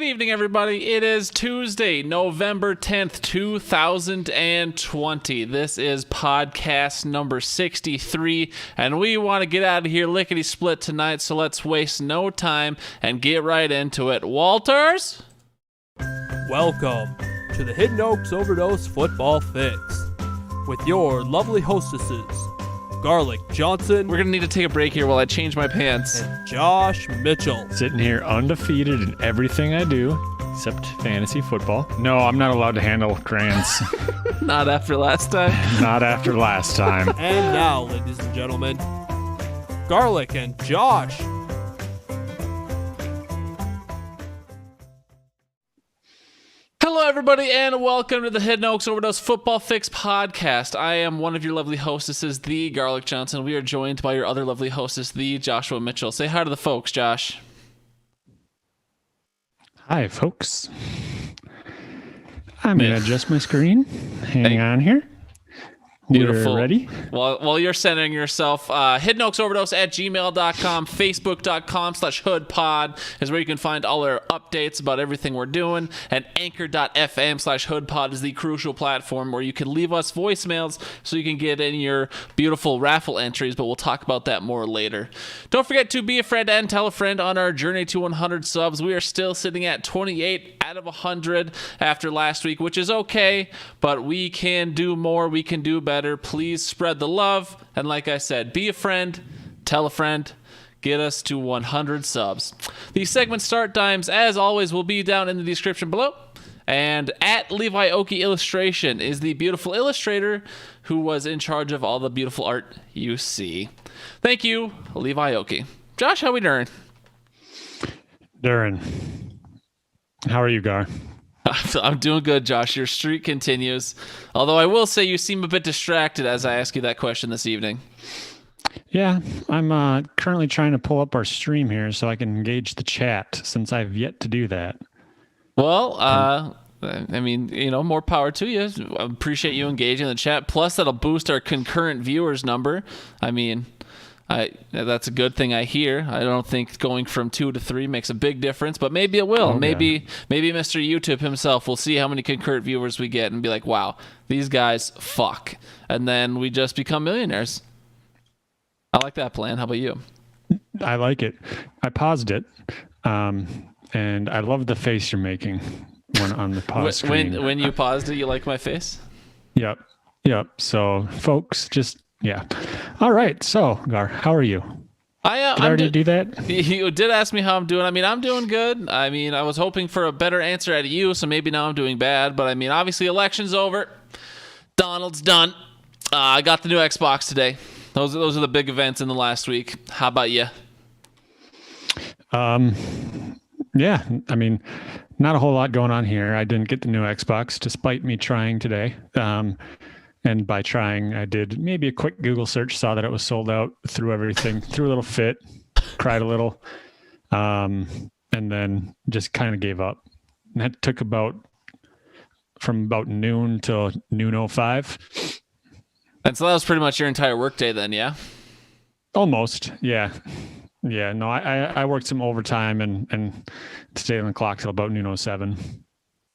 Good evening, everybody. It is Tuesday, November 10th, 2020. This is podcast number 63, and we want to get out of here lickety-split tonight, so let's waste no time and get right into it. Walters? Welcome to the Hidden Oaks Overdose Football Fix with your lovely hostesses, Garlic Johnson. We're going to need to take a break here while I change my pants. And Josh Mitchell. Sitting here undefeated in everything I do, except fantasy football. No, I'm not allowed to handle crayons. Not after last time. Not after last time. And now, ladies and gentlemen, Garlic and Josh. Hello, everybody, and welcome to the Hidden Oaks Overdose Football Fix podcast. I am one of your lovely hostesses, the Garlic Johnson. We are joined by your other lovely hostess, the Joshua Mitchell. Say hi to the folks, Josh. Hi, folks. I'm going to adjust my screen. Hang on here. Beautiful. We're ready? While you're centering yourself, hiddenoaksoverdose@gmail.com, facebook.com/hoodpod is where you can find all our updates about everything we're doing, and anchor.fm/hoodpod is the crucial platform where you can leave us voicemails so you can get in your beautiful raffle entries, but we'll talk about that more later. Don't forget to be a friend and tell a friend on our journey to 100 subs. We are still sitting at 28 out of 100 after last week, which is okay, but we can do more, we can do better. Please spread the love, and like I said, be a friend, tell a friend, get us to 100 subs. The segment start times, as always, will be down in the description below, and at Levi Oki Illustration is the beautiful illustrator who was in charge of all the beautiful art you see. Thank you, Levi Oki. Josh, how we doing? Darren, how are you, Gar? I'm doing good, Josh. Your streak continues. Although I will say you seem a bit distracted as I ask you that question this evening. Yeah, I'm currently trying to pull up our stream here so I can engage the chat, since I've yet to do that. Well, I mean, more power to you. I appreciate you engaging the chat. Plus, that'll boost our concurrent viewers number. I mean, that's a good thing I hear. I don't think going from 2 to 3 makes a big difference, but maybe it will. Okay. Maybe Mr. YouTube himself will see how many concurrent viewers we get and be like, wow, these guys fuck. And then we just become millionaires. I like that plan. How about you? I like it. I paused it, and I love the face you're making when on the pause screen. When you paused it, you like my face? Yep. So, folks, yeah. All right. So, Gar, how are you? Did I already do that? You did ask me how I'm doing. I mean, I'm doing good. I mean, I was hoping for a better answer out of you, so maybe now I'm doing bad. But I mean, obviously, election's over. Donald's done. I got the new Xbox today. Those are the big events in the last week. How about you? Yeah. I mean, not a whole lot going on here. I didn't get the new Xbox, despite me trying today. And by trying, I did maybe a quick Google search, saw that it was sold out, threw everything, threw a little fit, cried a little, and then just kind of gave up. And that took from about noon till noon 05. And so that was pretty much your entire workday then, yeah? Almost, yeah. Yeah, no, I worked some overtime and stayed on the clock till about noon 07.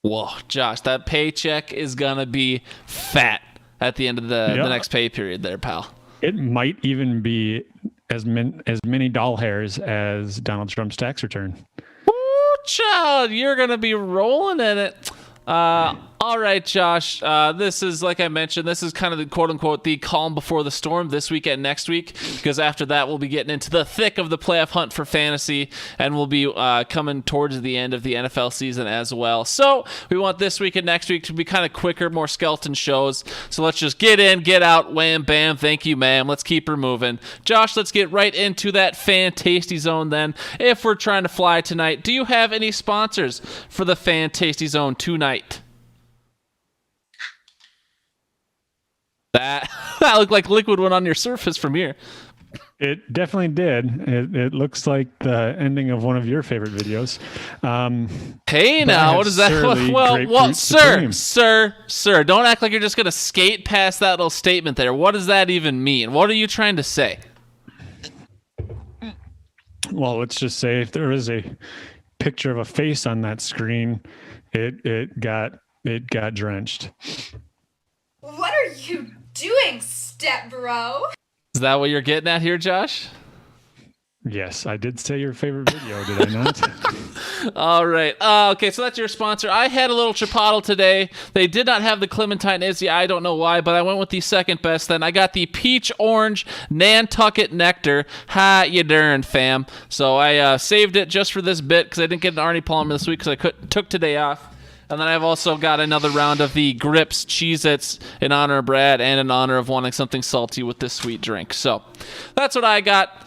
Whoa, Josh, that paycheck is going to be fat at the end of the next pay period there, pal. It might even be as many doll hairs as Donald Trump's tax return. Ooh, child, you're going to be rolling in it. All right, Josh, this is, like I mentioned, this is kind of the quote-unquote the calm before the storm this week and next week, because after that we'll be getting into the thick of the playoff hunt for fantasy, and we'll be coming towards the end of the NFL season as well. So we want this week and next week to be kind of quicker, more skeleton shows. So let's just get in, get out, wham, bam, thank you, ma'am. Let's keep her moving. Josh, let's get right into that Fan-Tasty Zone then. If we're trying to fly tonight, do you have any sponsors for the Fan-Tasty Zone tonight? That looked like liquid went on your surface from here. It definitely did. It looks like the ending of one of your favorite videos. Hey, now, what is that? Well, sir, don't act like you're just going to skate past that little statement there. What does that even mean? What are you trying to say? Well, let's just say if there is a picture of a face on that screen, it got drenched. What are you doing, step bro? Is that what you're getting at here, Josh? Yes, I did say your favorite video, did I not? All right. Okay, so that's your sponsor. I had a little Chipotle today. They did not have the Clementine Izzy. I don't know why, but I went with the second best then. I got the Peach Orange Nantucket Nectar. Ha, you darn, fam. So I saved it just for this bit because I didn't get an Arnie Palmer this week because I took today off. And then I've also got another round of the Grips Cheez-Its in honor of Brad and in honor of wanting something salty with this sweet drink. So that's what I got.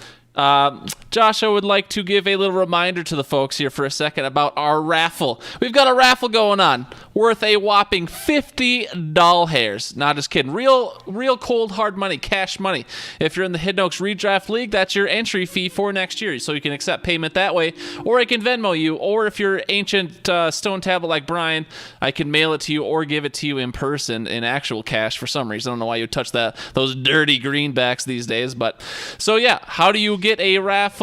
Josh, I would like to give a little reminder to the folks here for a second about our raffle. We've got a raffle going on worth a whopping 50 doll hairs. Not just kidding. Real cold, hard money, cash money. If you're in the Hidden Oaks Redraft League, that's your entry fee for next year. So you can accept payment that way, or I can Venmo you, or if you're ancient stone tablet like Brian, I can mail it to you or give it to you in person in actual cash for some reason. I don't know why you touch those dirty greenbacks these days. But so yeah, how do you get a raffle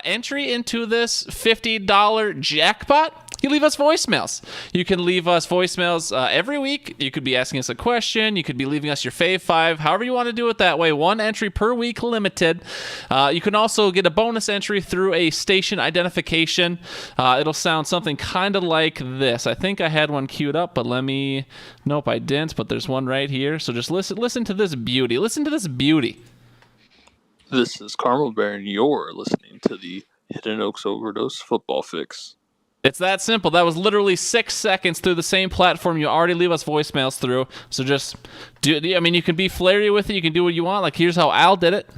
entry into this $50 jackpot? You leave us voicemails. You can leave us voicemails every week. You could be asking us a question. You could be leaving us your Fave Five. However you want to do it that way. One entry per week limited. You can also get a bonus entry through a station identification. It'll sound something kind of like this. I think I had one queued up, but nope, I didn't, but there's one right here. So just listen to this beauty. Listen to this beauty. This is Carmel Bear, and you're listening to the Hidden Oaks Overdose Football Fix. It's that simple. That was literally 6 seconds through the same platform you already leave us voicemails through. So just do it. I mean, you can be flary with it. You can do what you want. Like, here's how Al did it.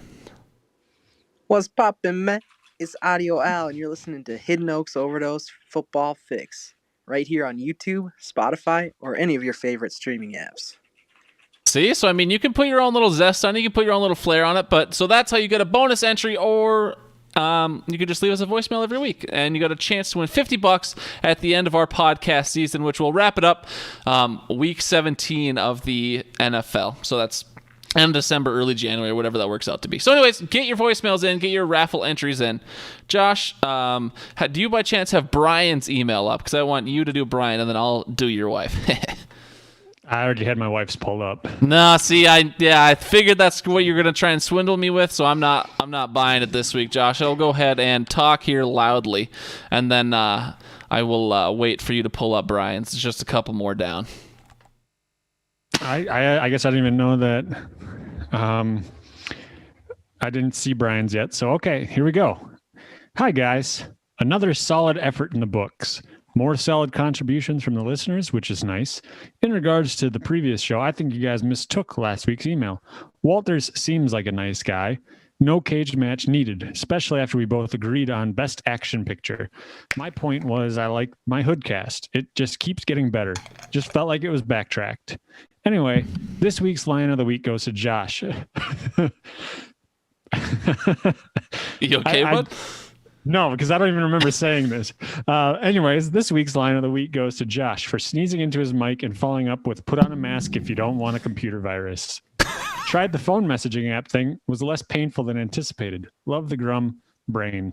What's poppin', man? It's Audio Al, and you're listening to Hidden Oaks Overdose Football Fix right here on YouTube, Spotify, or any of your favorite streaming apps. See? So, I mean, you can put your own little zest on it. You can put your own little flair on it. But so that's how you get a bonus entry, or you can just leave us a voicemail every week. And you got a chance to win $50 at the end of our podcast season, which will wrap it up week 17 of the NFL. So that's end of December, early January, whatever that works out to be. So anyways, get your voicemails in. Get your raffle entries in. Josh, do you by chance have Brian's email up? Because I want you to do Brian, and then I'll do your wife. I already had my wife's pulled up. No, see, I figured that's what you're gonna try and swindle me with, so I'm not buying it this week, Josh. I'll go ahead and talk here loudly, and then I will wait for you to pull up Brian's. It's just a couple more down. I guess I didn't even know that. I didn't see Brian's yet, so okay, here we go. Hi guys, another solid effort in the books. More solid contributions from the listeners, which is nice. In regards to the previous show, I think you guys mistook last week's email. Walters seems like a nice guy. No cage match needed, especially after we both agreed on best action picture. My point was I like my Hoodcast. It just keeps getting better. Just felt like it was backtracked. Anyway, this week's line of the week goes to Josh. You okay, bud? No, because I don't even remember saying this. Anyways, this week's line of the week goes to Josh for sneezing into his mic and following up with put on a mask if you don't want a computer virus. Tried the phone messaging app thing, was less painful than anticipated. Love the Grum brain.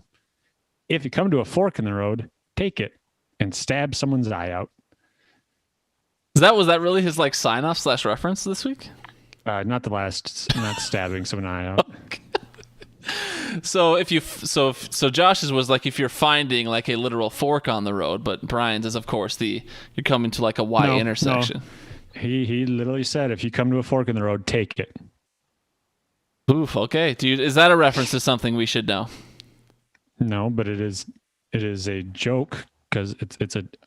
If you come to a fork in the road, take it and stab someone's eye out. Was that really his like sign off / reference this week? Not the last, not stabbing someone eye out. So so Josh's was like if you're finding like a literal fork on the road, but Brian's is of course you're coming to like a Y intersection. No. He literally said if you come to a fork in the road, take it. Oof. Okay, dude, is that a reference to something we should know? No, but it is a joke because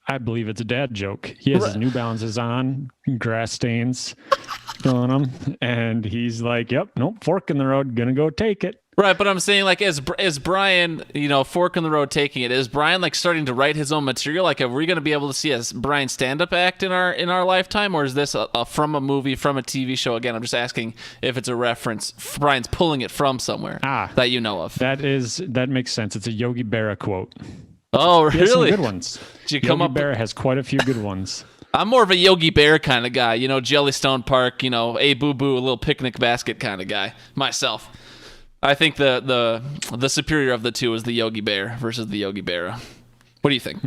I believe it's a dad joke. He has his New Balances on, grass stains on him, and he's like, "Yep, nope, fork in the road, gonna go take it." Right, but I'm saying like as Brian, fork in the road taking it, is Brian like starting to write his own material? Like, are we going to be able to see a Brian stand-up act in our lifetime, or is this from a movie, from a TV show? Again, I'm just asking if it's a reference. Brian's pulling it from somewhere that you know of. That makes sense. It's a Yogi Berra quote. Oh, really? He has some good ones. Did you come Yogi up? Berra has quite a few good ones. I'm more of a Yogi Bear kind of guy, Jellystone Park, a boo-boo, a little picnic basket kind of guy myself. I think the superior of the two is the Yogi Bear versus the Yogi Berra. What do you think?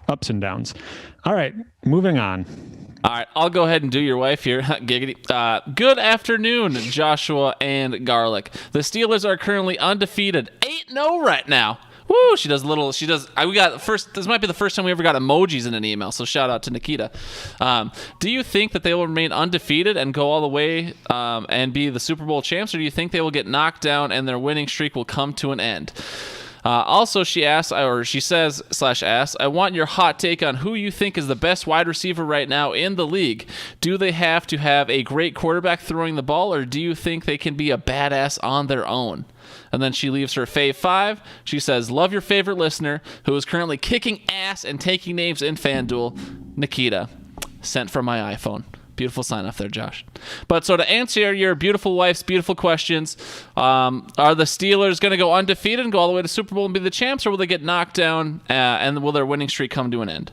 Ups and downs. All right, moving on. All right, I'll go ahead and do your wife here. Giggity. Good afternoon, Joshua and Garlic. The Steelers are currently undefeated, 8-0 right now. Woo! This might be the first time we ever got emojis in an email, so shout out to Nikita. Do you think that they will remain undefeated and go all the way and be the Super Bowl champs, or do you think they will get knocked down and their winning streak will come to an end? Also, she says, I want your hot take on who you think is the best wide receiver right now in the league. Do they have to have a great quarterback throwing the ball, or do you think they can be a badass on their own? And then she leaves her Fave Five. She says, love your favorite listener who is currently kicking ass and taking names in FanDuel, Nikita. Sent from my iPhone. Beautiful sign off there, Josh. But so to answer your beautiful wife's beautiful questions, are the Steelers going to go undefeated and go all the way to Super Bowl and be the champs, or will they get knocked down and will their winning streak come to an end?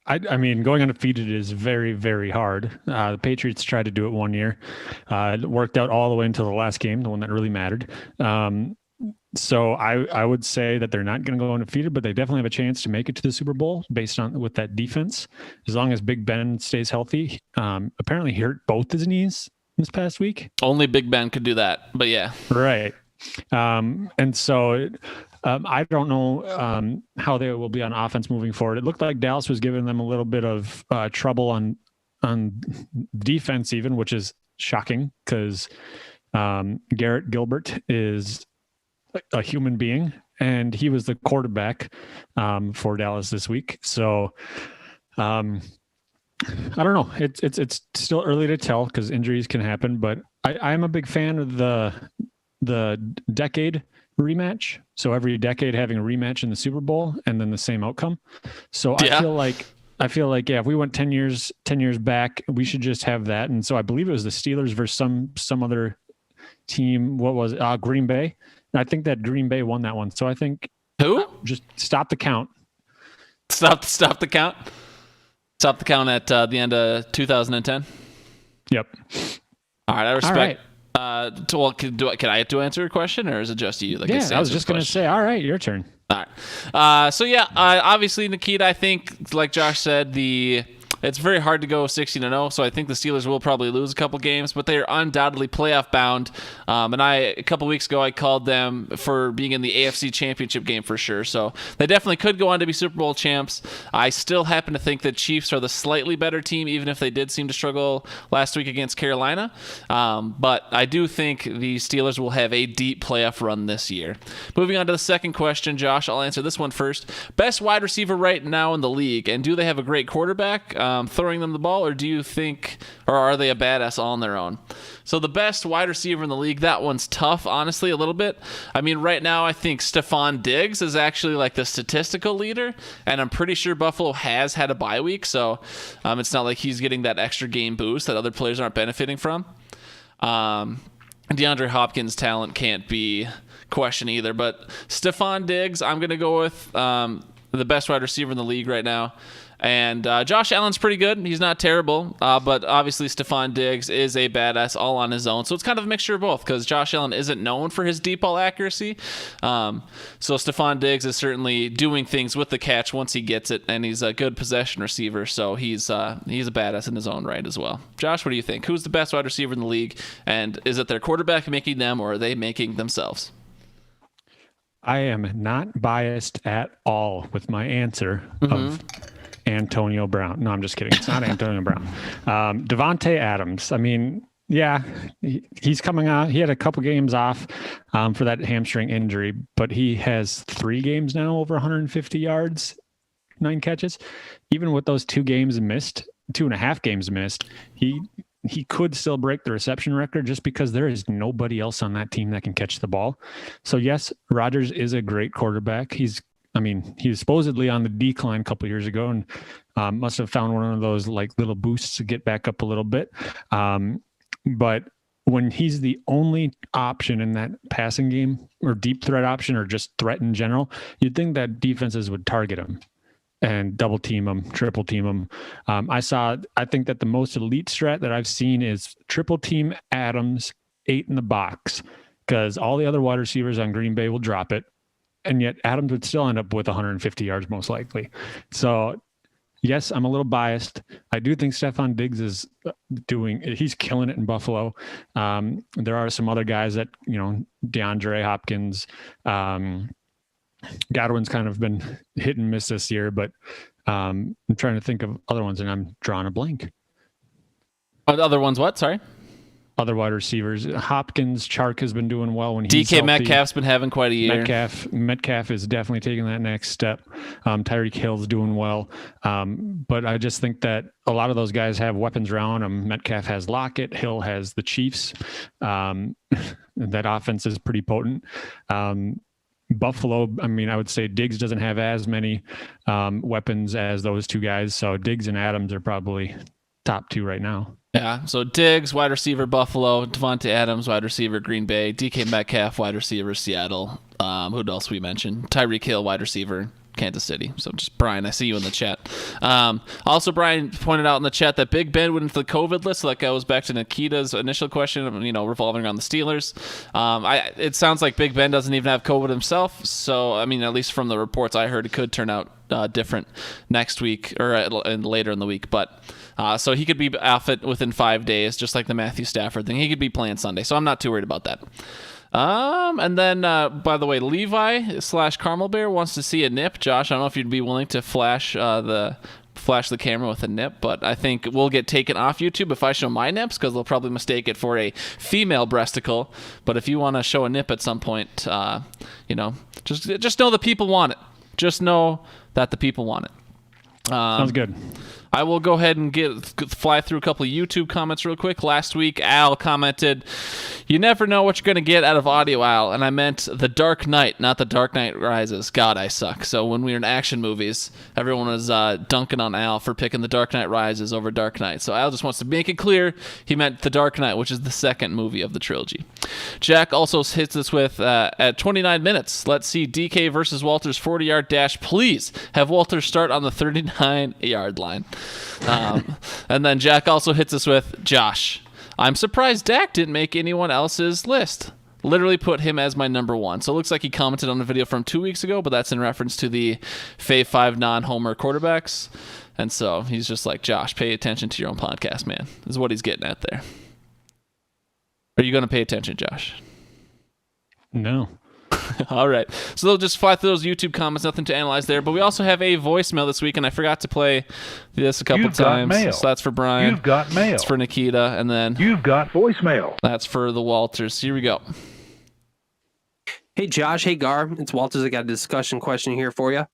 I mean, going undefeated is very, very hard. The Patriots tried to do it one year. It worked out all the way until the last game, the one that really mattered. So I would say that they're not going to go undefeated, but they definitely have a chance to make it to the Super Bowl based on with that defense, as long as Big Ben stays healthy. Apparently he hurt both his knees this past week. Only Big Ben could do that, but yeah. Right. And so I don't know how they will be on offense moving forward. It looked like Dallas was giving them a little bit of trouble on defense even, which is shocking because Garrett Gilbert is a human being, and he was the quarterback for Dallas this week. So I don't know. It's still early to tell because injuries can happen, but I'm a big fan of the decade rematch. So every decade having a rematch in the Super Bowl and then the same outcome. So yeah. I feel like if we went 10 years back, we should just have that. And so I believe it was the Steelers versus some other team. What was it? Green Bay. And I think that Green Bay won that one. So I think just stop the count. Stop the count. Stop the count at the end of 2010. Yep. All right, I respect. All right. Can I answer a question, or is it just you? I was just going to say, all right, your turn. All right. Obviously, Nikita, I think, like Josh said, it's very hard to go 16-0, so I think the Steelers will probably lose a couple games, but they are undoubtedly playoff bound. And a couple weeks ago, I called them for being in the AFC Championship game for sure. So they definitely could go on to be Super Bowl champs. I still happen to think that Chiefs are the slightly better team, even if they did seem to struggle last week against Carolina. But I do think the Steelers will have a deep playoff run this year. Moving on to the second question, Josh, I'll answer this one first. Best wide receiver right now in the league, and do they have a great quarterback throwing them the ball, or do you think, or are they a badass all on their own? So the best wide receiver in the league, that one's tough, honestly, a little bit. I mean, right now, I think Stephon Diggs is actually like the statistical leader, and I'm pretty sure Buffalo has had a bye week, so it's not like he's getting that extra game boost that other players aren't benefiting from. DeAndre Hopkins' talent can't be questioned either, but Stephon Diggs, I'm going to go with the best wide receiver in the league right now. And Josh Allen's pretty good. He's not terrible. But obviously Stephon Diggs is a badass all on his own. So it's kind of a mixture of both because Josh Allen isn't known for his deep ball accuracy. So Stephon Diggs is certainly doing things with the catch once he gets it. And he's a good possession receiver. So he's a badass in his own right as well. Josh, what do you think? Who's the best wide receiver in the league? And is it their quarterback making them, or are they making themselves? I am not biased at all with my answer of Antonio Brown. No, I'm just kidding. It's not Antonio Brown. Devontae Adams. I mean, yeah, he's coming out. He had a couple games off for that hamstring injury, but he has 3 games now over 150 yards, 9 catches. Even with those 2.5 games missed, he could still break the reception record just because there is nobody else on that team that can catch the ball. So yes, Rodgers is a great quarterback. He was supposedly on the decline a couple of years ago and must have found one of those like little boosts to get back up a little bit. But when he's the only option in that passing game or deep threat option or just threat in general, you'd think that defenses would target him and double team him, triple team him. I think that the most elite strat that I've seen is triple team Adams 8 in the box because all the other wide receivers on Green Bay will drop it. and yet Adams would still end up with 150 yards most likely. So yes, I'm a little biased. I do think Stephon Diggs is he's killing it in Buffalo. There are some other guys that, DeAndre Hopkins, Godwin's kind of been hit and miss this year, but I'm trying to think of other ones and I'm drawing a blank. Other ones what? Sorry? Other wide receivers. Hopkins, Chark has been doing well when he's DK healthy. Metcalf's been having quite a year. Metcalf is definitely taking that next step. Tyreek Hill's doing well. But I just think that a lot of those guys have weapons around them. Metcalf has Lockett. Hill has the Chiefs. That offense is pretty potent. Buffalo, I would say Diggs doesn't have as many weapons as those two guys. So Diggs and Adams are probably top two right now. Yeah, so Diggs, wide receiver, Buffalo. Devontae Adams, wide receiver, Green Bay. DK Metcalf, wide receiver, Seattle. Who else we mentioned? Tyreek Hill, wide receiver, Kansas City. So just Brian, I see you in the chat. Also, Brian pointed out in the chat that Big Ben went into the COVID list. So that goes back to Nikita's initial question, revolving around the Steelers. It sounds like Big Ben doesn't even have COVID himself. So, at least from the reports I heard, it could turn out different next week or later in the week. But so he could be off it within 5 days, just like the Matthew Stafford thing. He could be playing Sunday. So I'm not too worried about that. And then, by the way, Levi/Carmel Bear wants to see a nip. Josh, I don't know if you'd be willing to flash the camera with a nip, but I think we'll get taken off YouTube if I show my nips, because they'll probably mistake it for a female breasticle. But if you want to show a nip at some point, just know the people want it. Just know that the people want it. Sounds good. I will go ahead and fly through a couple of YouTube comments real quick. Last week, Al commented, "You never know what you're going to get out of audio, Al." And I meant The Dark Knight, not The Dark Knight Rises. God, I suck. So when we were in action movies, everyone was dunking on Al for picking The Dark Knight Rises over Dark Knight. So Al just wants to make it clear he meant The Dark Knight, which is the second movie of the trilogy. Jack also hits us with, at 29 minutes, let's see DK versus Walter's 40-yard dash. Please have Walter start on the 39-yard line. And then Jack also hits us with, "Josh, I'm surprised Dak didn't make anyone else's list. Literally put him as my number one." So it looks like he commented on a video from 2 weeks ago, but that's in reference to the Fave Five non-homer quarterbacks. And so he's just like, "Josh, pay attention to your own podcast, man." Is what he's getting at there. Are you going to pay attention, Josh? No. All right. So they'll just fly through those YouTube comments. Nothing to analyze there. But we also have a voicemail this week, and I forgot to play this a couple times. Mail. So that's for Brian. You've got mail. It's for Nikita. And then You've got voicemail. that's for the Walters. Here we go. Hey, Josh. Hey, Gar. It's Walters. I got a discussion question here for you.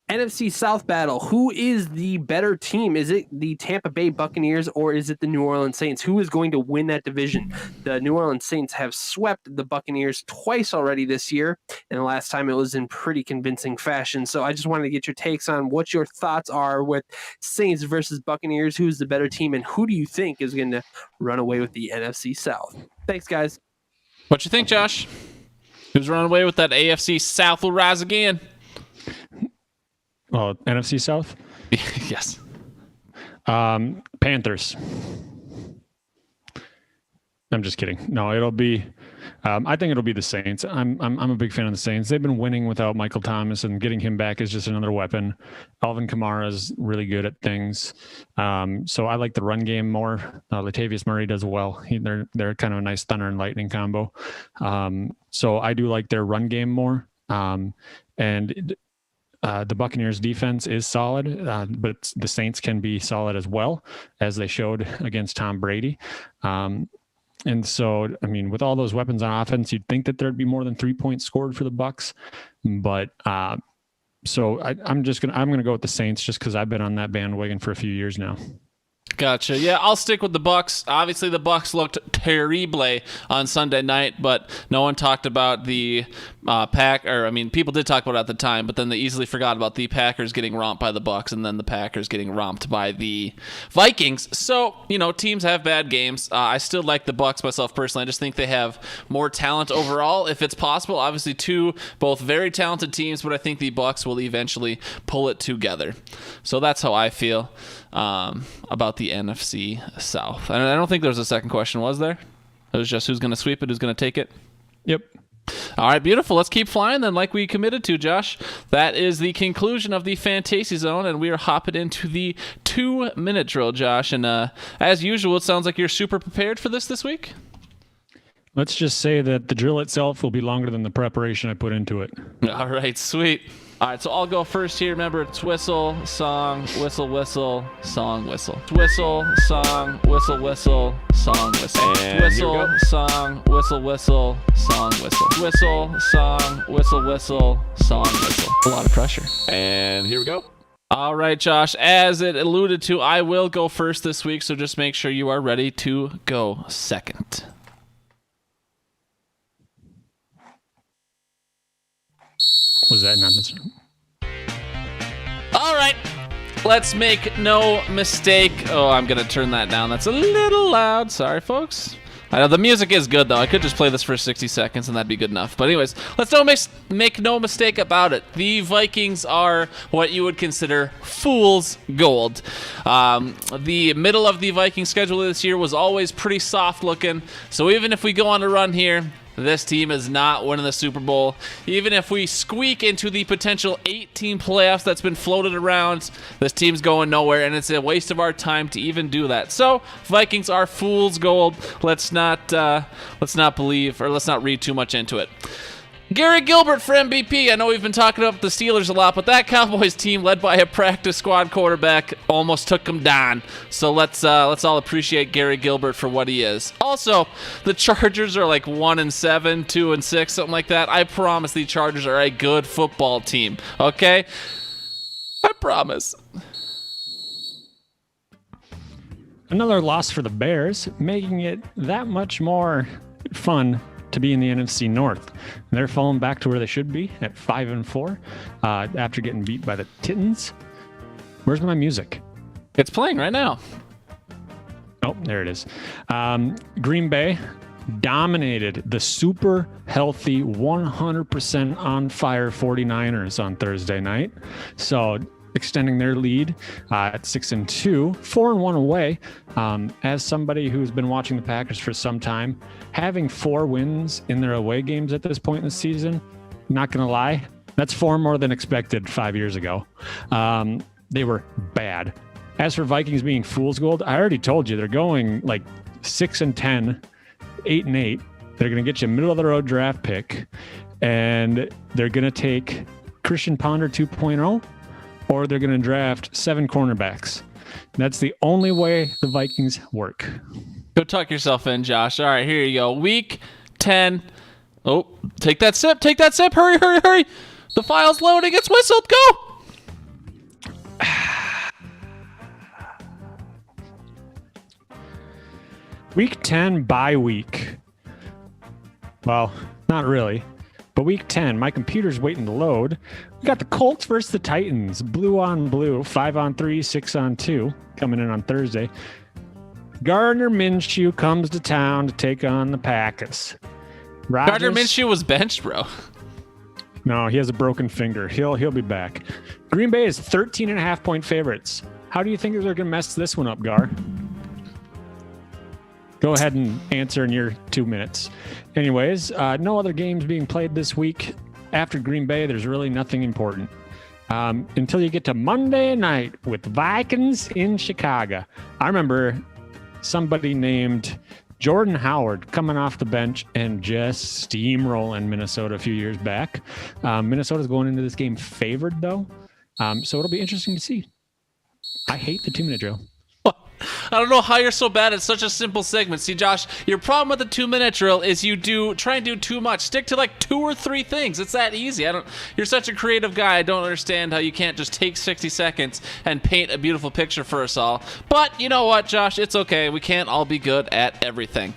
NFC South battle. Who is the better team? Is it the Tampa Bay Buccaneers or is it the New Orleans Saints? Who is going to win that division? The New Orleans Saints have swept the Buccaneers twice already this year, and the last time it was in pretty convincing fashion. So I just wanted to get your takes on what your thoughts are with Saints versus Buccaneers. Who's the better team, and who do you think is going to run away with the NFC South? Thanks, guys. What you think, Josh? Who's running away with that AFC South will rise again? Oh, NFC South? Yes. Panthers. I'm just kidding. No, it'll be. I think it'll be the Saints. I'm a big fan of the Saints. They've been winning without Michael Thomas, and getting him back is just another weapon. Alvin Kamara is really good at things. So I like the run game more. Latavius Murray does well. They're kind of a nice thunder and lightning combo. So I do like their run game more. The Buccaneers defense is solid, but the Saints can be solid as well, as they showed against Tom Brady. And so, with all those weapons on offense, you'd think that there'd be more than 3 points scored for the Bucs. But so I'm going to go with the Saints just because I've been on that bandwagon for a few years now. Gotcha. Yeah, I'll stick with the Bucs. Obviously, the Bucs looked terrible on Sunday night, but no one talked about the people did talk about it at the time, but then they easily forgot about the Packers getting romped by the Bucs, and then the Packers getting romped by the Vikings. So, teams have bad games. I still like the Bucs myself personally. I just think they have more talent overall, if it's possible. Obviously, two both very talented teams, but I think the Bucs will eventually pull it together. So that's how I feel about the NFC South. And I don't think there was a second question, was there? It was just who's going to sweep it, who's going to take it? Yep. All right, beautiful. Let's keep flying then, like we committed to, Josh. That is the conclusion of the Fantasy Zone, and we are hopping into the 2-minute drill, Josh. And as usual, it sounds like you're super prepared for this week. Let's just say that the drill itself will be longer than the preparation I put into it. All right, sweet. All right, so I'll go first here. Remember, it's whistle, song, whistle, whistle, song, whistle. Whistle, song, whistle, whistle, song, whistle. Whistle, song, whistle, whistle, song, whistle. Whistle, song, whistle, whistle, song, whistle. A lot of pressure. And here we go. All right, Josh, as it alluded to, I will go first this week, so just make sure you are ready to go second. Was that not this? All right, let's make no mistake. Oh, I'm going to turn that down. That's a little loud. Sorry, folks. I know the music is good, though. I could just play this for 60 seconds, and that'd be good enough. But anyways, let's don't make no mistake about it. The Vikings are what you would consider fool's gold. The middle of the Viking schedule this year was always pretty soft looking. So even if we go on a run here, this team is not winning the Super Bowl. Even if we squeak into the potential 8-team playoffs that's been floated around, this team's going nowhere, and it's a waste of our time to even do that. So, Vikings are fool's gold. Let's not believe, or let's not read too much into it. Gary Gilbert for MVP. I know we've been talking about the Steelers a lot, but that Cowboys team, led by a practice squad quarterback, almost took them down. So let's all appreciate Gary Gilbert for what he is. Also, the Chargers are like 1-7, 2-6, something like that. I promise the Chargers are a good football team. Okay, I promise. Another loss for the Bears, making it that much more fun to be in the NFC North. They're falling back to where they should be at 5-4 after getting beat by the Titans. Where's my music? It's playing right now. Oh, there it is. Green Bay dominated the super healthy 100% on fire 49ers on Thursday night. So extending their lead at 6-2, 4-1 away. As somebody who's been watching the Packers for some time, having 4 wins in their away games at this point in the season, not going to lie, that's 4 more than expected 5 years ago. They were bad. As for Vikings being fool's gold, I already told you they're going like 6-10, 8-8. They're going to get you a middle of the road draft pick, and they're going to take Christian Ponder 2.0, or they're going to draft 7 cornerbacks. That's the only way the Vikings work. Go tuck yourself in, Josh. All right, here you go. Week 10. Oh, take that sip. Take that sip. Hurry, hurry, hurry. The file's loading. It's whistled. Go. Week 10 bye week. Well, not really. But week 10, my computer's waiting to load. We got the Colts versus the Titans. Blue on blue, 5-3, 6-2, coming in on Thursday. Gardner Minshew comes to town to take on the Packers. Gardner Minshew was benched, bro. No, he has a broken finger. He'll be back. Green Bay is 13.5-point favorites. How do you think they're going to mess this one up, Gar? Go ahead and answer in your 2 minutes. Anyways, no other games being played this week. After Green Bay, there's really nothing important. Until you get to Monday night with Vikings in Chicago. I remember somebody named Jordan Howard coming off the bench and just steamrolling Minnesota a few years back. Minnesota's going into this game favored, though. So it'll be interesting to see. I hate the 2-minute drill. I don't know how you're so bad at such a simple segment. See, Josh, your problem with the 2-minute drill is you try and do too much. Stick to like 2 or 3 things. It's that easy. You're such a creative guy. I don't understand how you can't just take 60 seconds and paint a beautiful picture for us all. But you know what, Josh? It's okay. We can't all be good at everything.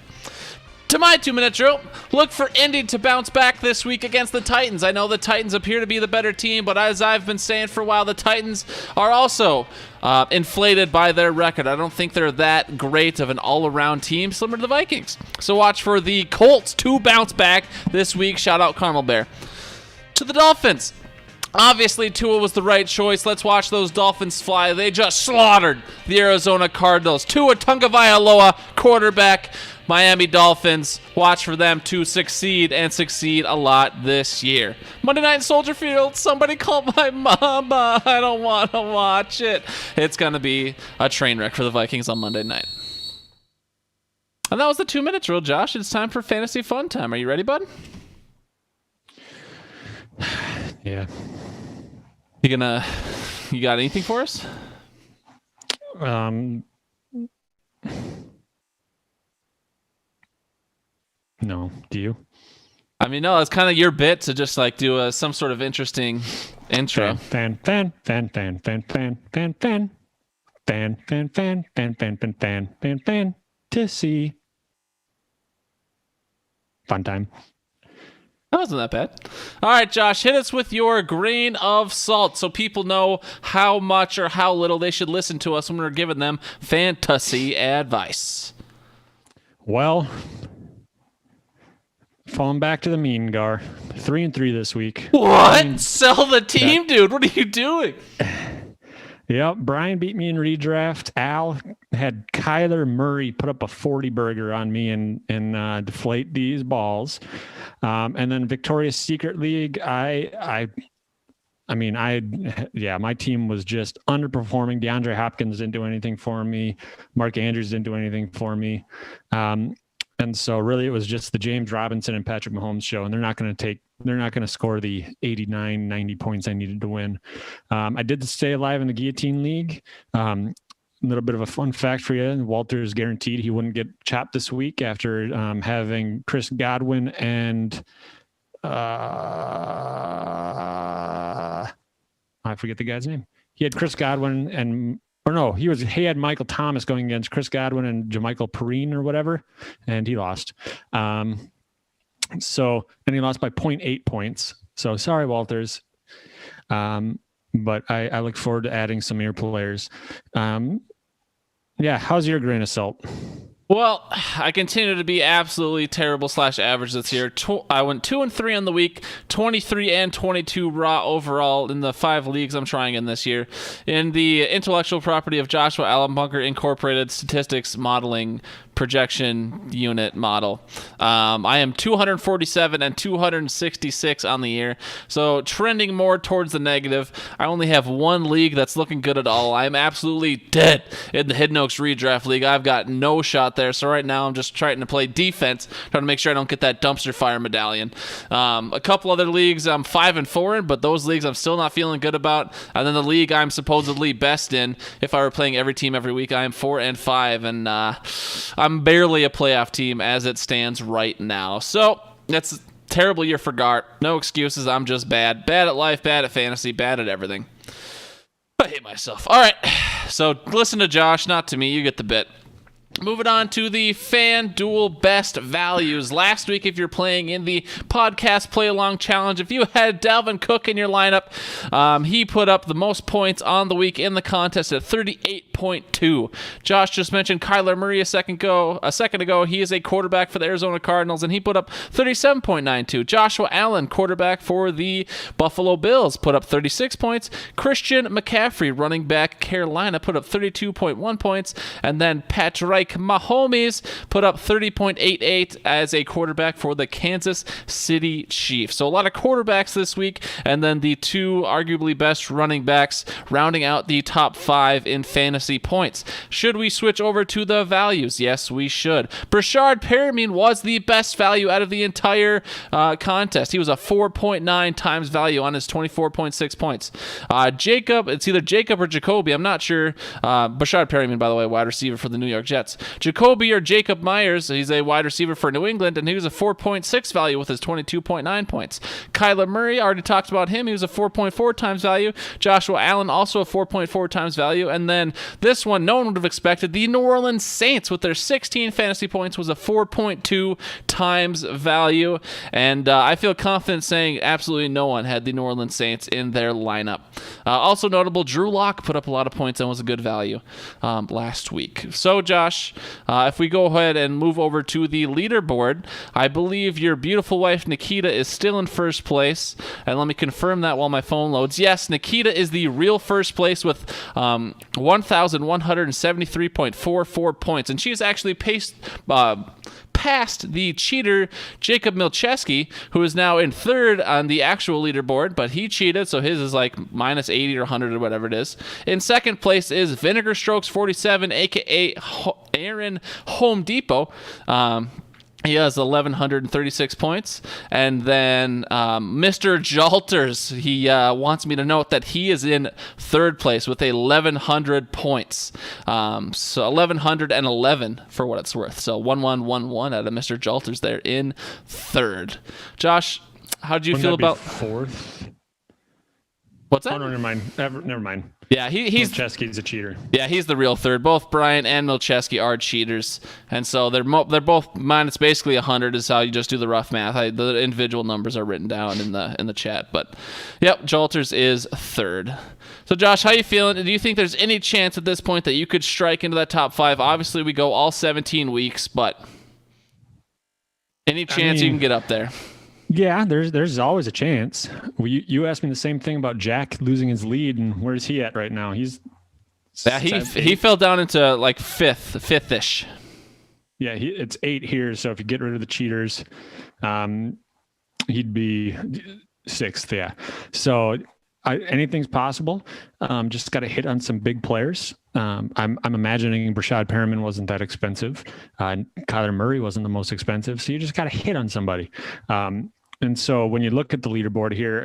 To my 2-minute drill, look for Indy to bounce back this week against the Titans. I know the Titans appear to be the better team, but as I've been saying for a while, the Titans are also inflated by their record. I don't think they're that great of an all-around team, similar to the Vikings. So watch for the Colts to bounce back this week. Shout out Carmel Bear. To the Dolphins. Obviously, Tua was the right choice. Let's watch those Dolphins fly. They just slaughtered the Arizona Cardinals. Tua Tagovailoa, quarterback. Miami Dolphins. Watch for them to succeed and succeed a lot this year. Monday night in Soldier Field. Somebody call my mama. I don't want to watch it. It's going to be a train wreck for the Vikings on Monday night. And that was the 2 minutes rule, Josh. It's time for fantasy fun time. Are you ready, bud? Yeah. You got anything for us? No. Do you? I mean, no, it's kind of your bit to just like do some sort of interesting intro. Fantasy. Fun time. That wasn't that bad. All right, Josh, hit us with your grain of salt so people know how much or how little they should listen to us when we're giving them fantasy advice. Well, falling back to the mean, Gar. 3-3 this week. What? Sell the team, dude. What are you doing? Yep, Brian beat me in redraft. Al had Kyler Murray put up a 40 burger on me and deflate these balls. And then Victoria's Secret League, my team was just underperforming. DeAndre Hopkins didn't do anything for me. Mark Andrews didn't do anything for me. And so really it was just the James Robinson and Patrick Mahomes show, and they're not going to score the 89, 90 points I needed to win. I did stay alive in the Guillotine League. A little bit of a fun fact for you. Walter's guaranteed he wouldn't get chopped this week after having Chris Godwin and I forget the guy's name. He had Chris Godwin he had Michael Thomas going against Chris Godwin and Jermichael Perrine or whatever, and he lost. And he lost by 0.8 points. So sorry, Walters. But I look forward to adding some more players. How's your grain of salt? Well, I continue to be absolutely terrible / average this year. I went 2-3 on the week, 23 and 22 raw overall in the 5 leagues I'm trying in this year. In the intellectual property of Joshua Allen Bunker Incorporated Statistics Modeling Projection Unit Model, I am 247 and 266 on the year, so trending more towards the negative. I only have 1 league that's looking good at all. I'm absolutely dead in the Hidden Oaks Redraft League. I've got no shot there, so right now I'm just trying to play defense, trying to make sure I don't get that dumpster fire medallion. A couple other leagues I'm 5-4 in, but those leagues I'm still not feeling good about. And then the league I'm supposedly best in, if I were playing every team every week, I am 4-5, and I'm barely a playoff team as it stands right now. So that's a terrible year for Gart. No excuses. I'm just bad. Bad at life, bad at fantasy, bad at everything. I hate myself. All right. So listen to Josh, not to me. You get the bit. Moving on to the FanDuel Best Values. Last week, if you're playing in the Podcast Play Along Challenge, if you had Dalvin Cook in your lineup, he put up the most points on the week in the contest at 38.2. Josh just mentioned Kyler Murray a second ago. He is a quarterback for the Arizona Cardinals, and he put up 37.92. Joshua Allen, quarterback for the Buffalo Bills, put up 36 points. Christian McCaffrey, running back Carolina, put up 32.1 points. And then Patrick Mahomes put up 30.88 as a quarterback for the Kansas City Chiefs. So a lot of quarterbacks this week, and then the 2 arguably best running backs rounding out the top 5 in fantasy points. Should we switch over to the values? Yes, we should. Brashard Perriman was the best value out of the entire contest. He was a 4.9 times value on his 24.6 points. It's either Jacob or Jacoby. I'm not sure. Brashard Perriman, by the way, wide receiver for the New York Jets. Jacoby or Jacob Myers, he's a wide receiver for New England, and he was a 4.6 value with his 22.9 points. Kyler Murray, already talked about him. He was a 4.4 times value. Joshua Allen, also a 4.4 times value. And then this one, no one would have expected. The New Orleans Saints, with their 16 fantasy points, was a 4.2 times value. And I feel confident saying absolutely no one had the New Orleans Saints in their lineup. Also notable, Drew Lock put up a lot of points and was a good value last week. So, Josh, if we go ahead and move over to the leaderboard, I believe your beautiful wife, Nikita, is still in first place. And let me confirm that while my phone loads. Yes, Nikita is the real first place with 1,173.44 points. And she has actually passed the cheater Jacob Milcheski, who is now in third on the actual leaderboard, but he cheated, so his is like minus 80 or 100 or whatever it is. In second place is Vinegar Strokes 47, aka Aaron Home Depot. He has 1,136 points. And then Mr. Jalters, he wants me to note that he is in third place with 1,100 points. So 1,111 for what it's worth. So 1,111 out of Mr. Jalters there in third. Josh, how did you feel about fourth? What's that? Oh, no, never mind. Never mind. Yeah, he's Milcheski's a cheater. Yeah, he's the real third. Both Brian and Milcheski are cheaters, and so they're both minus basically 100 is how you just do the rough math. The individual numbers are written down in the chat, but yep, Jalters is third. So Josh, how you feeling? Do you think there's any chance at this point that you could strike into that top 5? Obviously, we go all 17 weeks, but any chance you can get up there? Yeah, there's always a chance. Well, you asked me the same thing about Jack losing his lead, and where's he at right now? He fell down into like fifth-ish. Yeah, it's 8 here. So if you get rid of the cheaters, he'd be 6th. Yeah, so anything's possible. Just got to hit on some big players. I'm imagining Brashad Perriman wasn't that expensive. Kyler Murray wasn't the most expensive. So you just got to hit on somebody. And so when you look at the leaderboard here,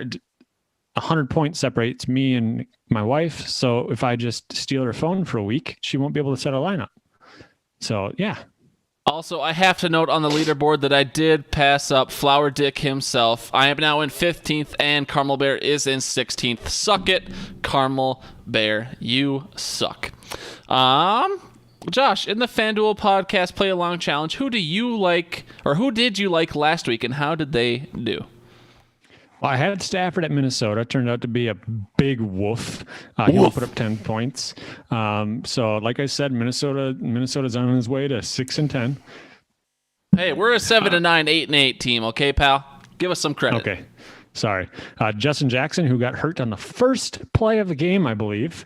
100 points separates me and my wife. So if I just steal her phone for a week, she won't be able to set a lineup. So, yeah. Also, I have to note on the leaderboard that I did pass up Flower Dick himself. I am now in 15th, and Carmel Bear is in 16th. Suck it, Carmel Bear. You suck. Josh, in the FanDuel Podcast Play Along Challenge, who did you like last week, and how did they do? Well, I had Stafford at Minnesota. Turned out to be a big woof. He only put up 10 points. So, like I said, Minnesota's on his way to 6-10. Hey, we're a 7-9, 8-8 team, okay, pal? Give us some credit. Okay. Sorry. Justin Jackson, who got hurt on the first play of the game, I believe.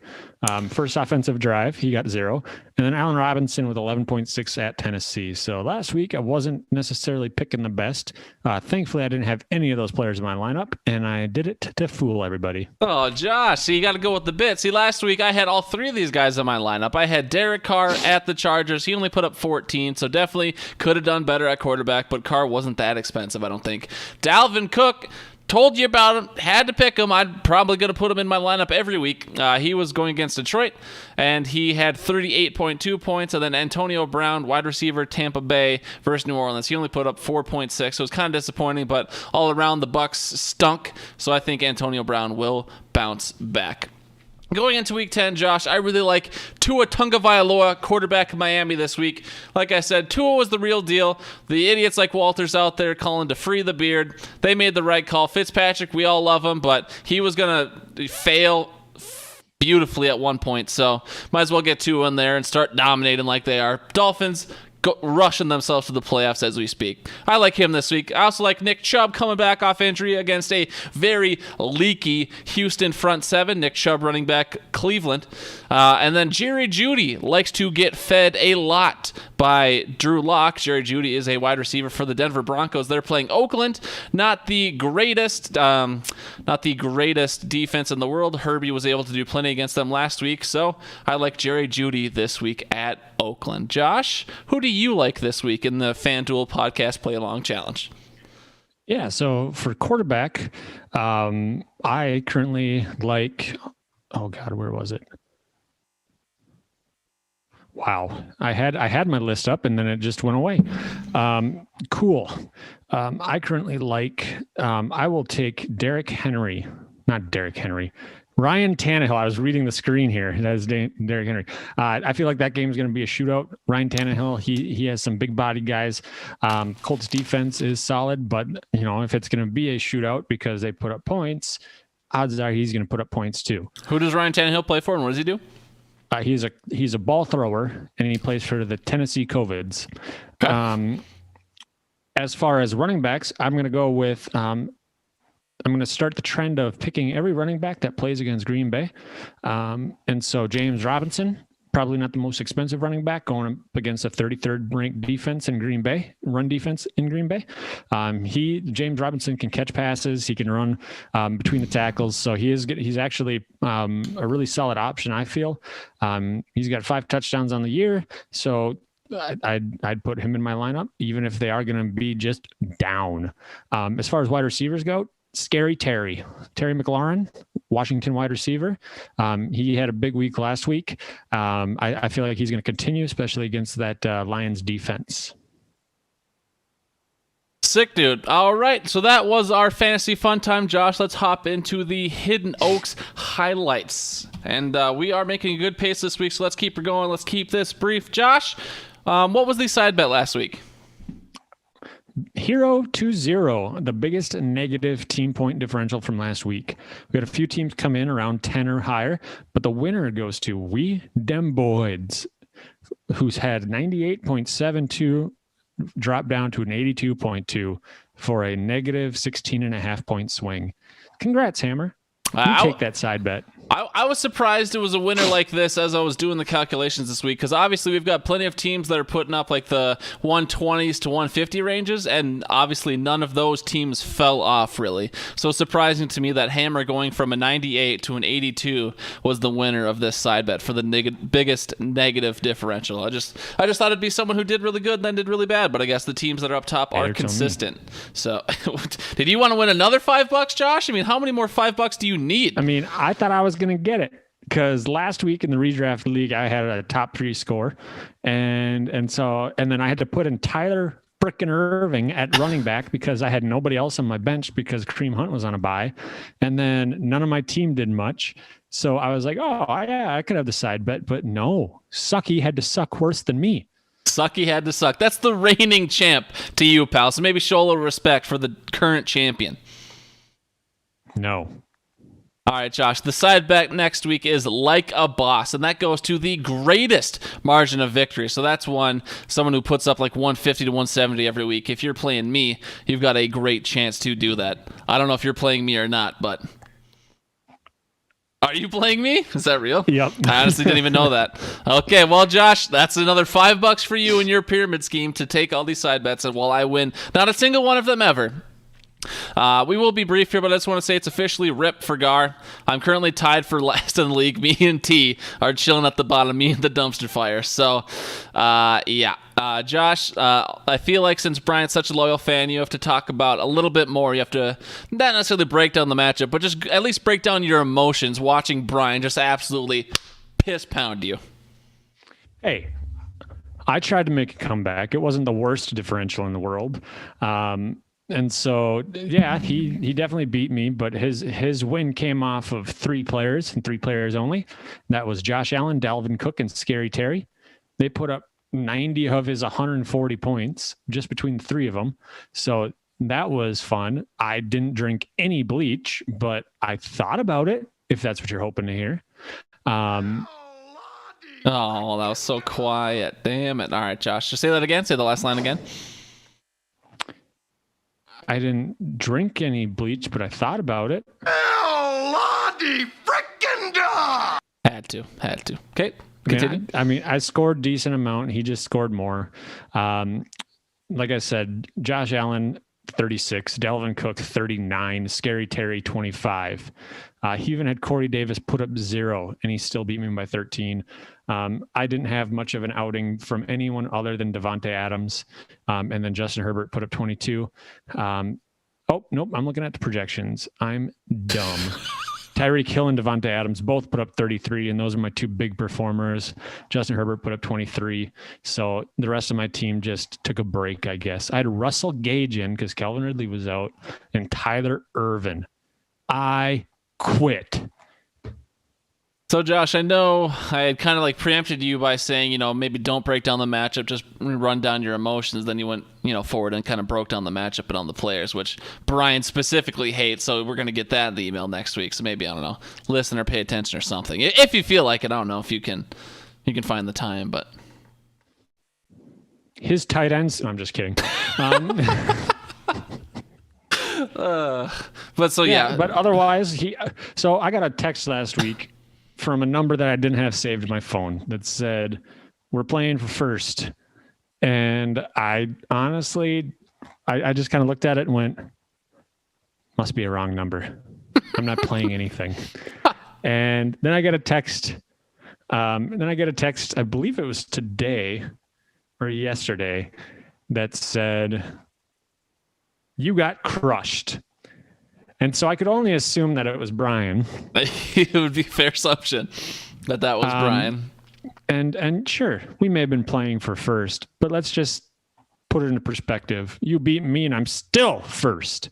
First offensive drive, he got 0. And then Allen Robinson with 11.6 at Tennessee. So last week, I wasn't necessarily picking the best. Thankfully, I didn't have any of those players in my lineup, and I did it to fool everybody. Oh, Josh, so you got to go with the bit. See, last week, I had all 3 of these guys in my lineup. I had Derek Carr at the Chargers. He only put up 14, so definitely could have done better at quarterback, but Carr wasn't that expensive, I don't think. Dalvin Cook, told you about him, had to pick him. I'm probably going to put him in my lineup every week. He was going against Detroit, and he had 38.2 points. And then Antonio Brown, wide receiver, Tampa Bay versus New Orleans. He only put up 4.6, so it was kind of disappointing, but all around the Bucks stunk, so I think Antonio Brown will bounce back. Going into Week 10, Josh, I really like Tua Tagovailoa, quarterback of Miami this week. Like I said, Tua was the real deal. The idiots like Walters out there calling to free the beard, they made the right call. Fitzpatrick, we all love him, but he was going to fail beautifully at one point, so might as well get Tua in there and start dominating like they are. Dolphins rushing themselves to the playoffs as we speak. I like him this week. I also like Nick Chubb coming back off injury against a very leaky Houston front 7. Nick Chubb running back Cleveland. And then Jerry Jeudy likes to get fed a lot by Drew Lock. Jerry Jeudy is a wide receiver for the Denver Broncos. They're playing Oakland. Not the greatest defense in the world. Herbie was able to do plenty against them last week, so I like Jerry Jeudy this week at Oakland. Josh, who do you like this week in the FanDuel Podcast Play Along Challenge? Yeah, so for quarterback, I currently like, oh God, where was it? Wow, I had my list up and then it just went away. Cool. I currently like, I will take Ryan Tannehill. I was reading the screen here. That is Derrick Henry. I feel like that game is going to be a shootout. Ryan Tannehill, he has some big body guys. Colts defense is solid, but if it's going to be a shootout because they put up points, odds are he's going to put up points too. Who does Ryan Tannehill play for, and what does he do? He's a ball thrower, and he plays for the Tennessee Covids. Okay. As far as running backs, I'm going to go with I'm going to start the trend of picking every running back that plays against Green Bay. And so James Robinson, probably not the most expensive running back, going up against a 33rd ranked defense in Green Bay, run defense in Green Bay. James Robinson can catch passes. He can run between the tackles. So he's actually a really solid option, I feel. He's got 5 touchdowns on the year. So I'd put him in my lineup, even if they are going to be just down. As far as wide receivers go, Terry McLaurin, Washington wide receiver. He had a big week last week. I feel like he's going to continue, especially against that Lions defense. Sick, dude. All right, so that was our fantasy fun time, Josh. Let's hop into the Hidden Oaks highlights. And we are making a good pace this week, so let's keep her going. Let's keep this brief. Josh, what was the side bet last week? Hero 2-0, the biggest negative team point differential from last week. We had a few teams come in around 10 or higher, but the winner goes to We Dem Boyds, who's had 98.72 drop down to an 82.2 for a negative 16.5 point swing. Congrats, Hammer. You take that side bet. I was surprised it was a winner like this as I was doing the calculations this week, because obviously we've got plenty of teams that are putting up like the 120s to 150 ranges, and obviously none of those teams fell off really. So surprising to me that Hammer going from a 98 to an 82 was the winner of this side bet for the biggest negative differential. I just thought it'd be someone who did really good and then did really bad, but I guess the teams that are up top are consistent. So did you want to win another $5, Josh? I mean, how many more $5 do you need? I mean, I thought I was going to get it, because last week in the redraft league, I had a top 3 score. And then I had to put in Tyler frickin' Irving at running back because I had nobody else on my bench because Kareem Hunt was on a bye. And then none of my team did much. So I was like, I could have the side bet, but no, Sucky had to suck worse than me. Sucky had to suck. That's the reigning champ to you, pal. So maybe show a little respect for the current champion. No. All right, Josh, the side bet next week is Like a Boss, and that goes to the greatest margin of victory. So that's someone who puts up like 150 to 170 every week. If you're playing me, you've got a great chance to do that. I don't know if you're playing me or not, but are you playing me? Is that real? Yep. I honestly didn't even know that. Okay, well, Josh, that's another $5 for you in your pyramid scheme to take all these side bets, and while I win not a single one of them ever. We will be brief here, but I just want to say it's officially RIP for Gar. I'm currently tied for last in the league. Me and T are chilling at the bottom, me and the dumpster fire. So, Josh, I feel like since Brian's such a loyal fan, you have to talk about a little bit more. You have to not necessarily break down the matchup, but just at least break down your emotions watching Brian just absolutely piss pound you. Hey, I tried to make a comeback. It wasn't the worst differential in the world. And so, yeah, he definitely beat me, but his win came off of 3 players and 3 players only. That was Josh Allen, Dalvin Cook, and Scary Terry. They put up 90 of his 140 points just between the 3 of them. So that was fun. I didn't drink any bleach, but I thought about it, if that's what you're hoping to hear. Oh, that was so quiet. Damn it. All right, Josh, just say that again. Say the last line again. I didn't drink any bleach, but I thought about it. Had to. Okay, continue. I mean, I scored decent amount. He just scored more. Like I said, Josh Allen, 36, Dalvin Cook, 39, Scary Terry, 25. He even had Corey Davis put up 0, and he still beat me by 13. I didn't have much of an outing from anyone other than Devontae Adams. And then Justin Herbert put up 22. Oh, nope. I'm looking at the projections. I'm dumb. Tyreek Hill and Devontae Adams both put up 33, and those are my 2 big performers. Justin Herbert put up 23. So the rest of my team just took a break, I guess. I had Russell Gage in because Calvin Ridley was out, and Tyler Irvin. I quit. So, Josh, I know I had kind of like preempted you by saying, maybe don't break down the matchup, just run down your emotions. Then you went, forward and kind of broke down the matchup and on the players, which Brian specifically hates. So we're going to get that in the email next week. So maybe, I don't know, listen or pay attention or something. If you feel like it, I don't know if you can find the time, but. His tight ends, I'm just kidding. But so, yeah. But otherwise, so I got a text last week from a number that I didn't have saved in my phone that said, we're playing for first. And I honestly, I just kind of looked at it and went, must be a wrong number. I'm not playing anything. And then I get a text. I believe it was today or yesterday, that said, you got crushed. And so I could only assume that it was Brian. It would be a fair assumption that was Brian. And sure, we may have been playing for first, but let's just put it into perspective. You beat me, and I'm still first.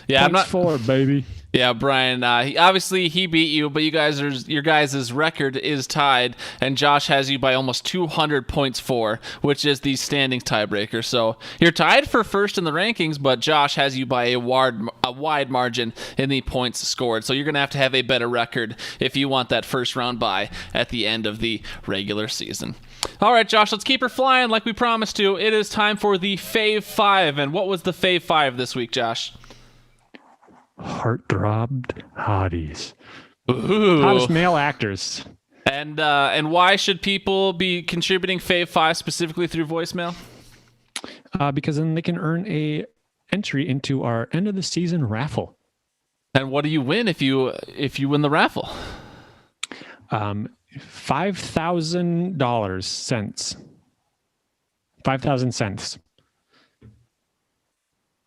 Yeah, Points 4, baby. Yeah, Brian. He beat you, but your guys' record is tied, and Josh has you by almost 200 points for, which is the standings tiebreaker. So you're tied for first in the rankings, but Josh has you by a wide margin in the points scored. So you're gonna have a better record if you want that first round bye at the end of the regular season. All right, Josh, let's keep her flying like we promised to. It is time for the Fave Five, and what was the Fave Five this week, Josh? Heartthrobs hotties. Ooh. Hottest male actors. And why should people be contributing Fave 5 specifically through voicemail? Because then they can earn a entry into our end of the season raffle. And what do you win if you win the raffle? $5,000 cents. 5,000 cents.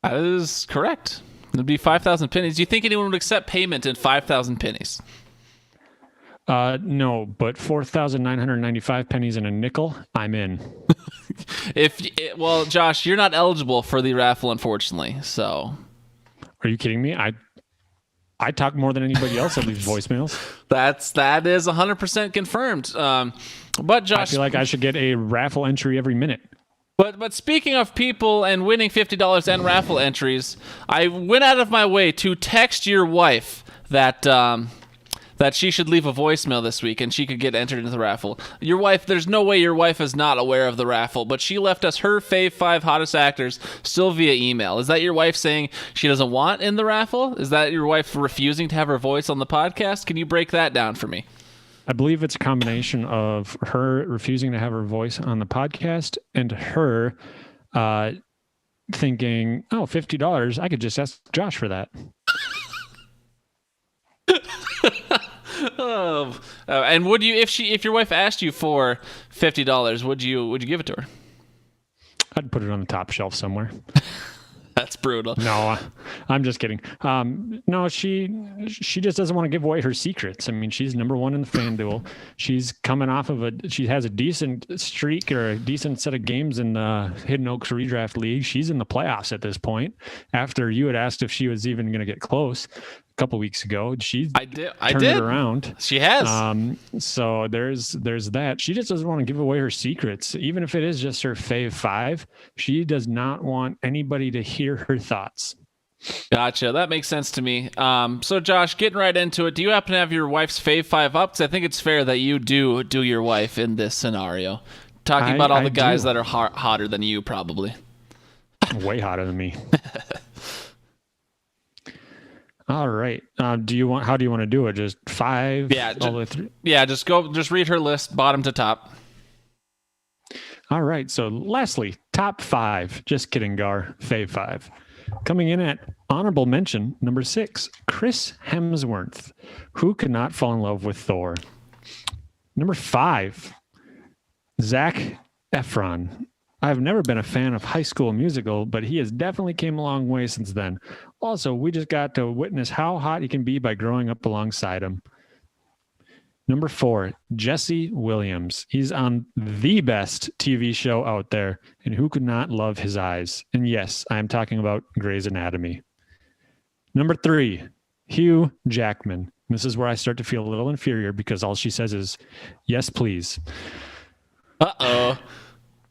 That is correct. It'd be 5,000 pennies. Do you think anyone would accept payment in 5,000 pennies? No, but 4,995 pennies and a nickel, I'm in. Well, Josh, you're not eligible for the raffle, unfortunately. So, are you kidding me? I talk more than anybody else on these voicemails. That is 100% confirmed. But Josh, I feel like I should get a raffle entry every minute. But speaking of people and winning $50 and raffle entries, I went out of my way to text your wife that she should leave a voicemail this week and she could get entered into the raffle. Your wife, there's no way your wife is not aware of the raffle, but she left us her Fave 5 hottest actors still via email. Is that your wife saying she doesn't want in the raffle? Is that your wife refusing to have her voice on the podcast? Can you break that down for me? I believe it's a combination of her refusing to have her voice on the podcast and her thinking, oh, $50, I could just ask Josh for that. And would you, if your wife asked you for $50, would you give it to her? I'd put it on the top shelf somewhere. That's brutal. No, I'm just kidding. No, she just doesn't want to give away her secrets. I mean, she's number one in the FanDuel. She's coming off of she has a decent streak or a decent set of games in the Hidden Oaks Redraft League. She's in the playoffs at this point. After you had asked if she was even going to get close a couple weeks ago, I did it around. She has. So there's that. She just doesn't want to give away her secrets, even if it is just her Fave 5. She does not want anybody to hear her thoughts. Gotcha. That makes sense to me. So Josh, getting right into it, do you happen to have your wife's Fave 5 up? Because I think it's fair that you do your wife in this scenario. Talking about all the guys that are hotter than you, probably. Way hotter than me. All right. How do you want to do it? Just 5? Yeah. All the way through? Yeah. Just read her list, bottom to top. All right. So lastly, top 5. Just kidding, Gar. Fave 5. Coming in at honorable mention, number 6, Chris Hemsworth. Who could not fall in love with Thor? Number 5, Zac Efron. I've never been a fan of High School Musical, but he has definitely came a long way since then. Also, we just got to witness how hot he can be by growing up alongside him. Number 4, Jesse Williams. He's on the best TV show out there, and who could not love his eyes? And yes, I am talking about Grey's Anatomy. Number 3, Hugh Jackman. This is where I start to feel a little inferior because all she says is, yes, please. Uh-oh.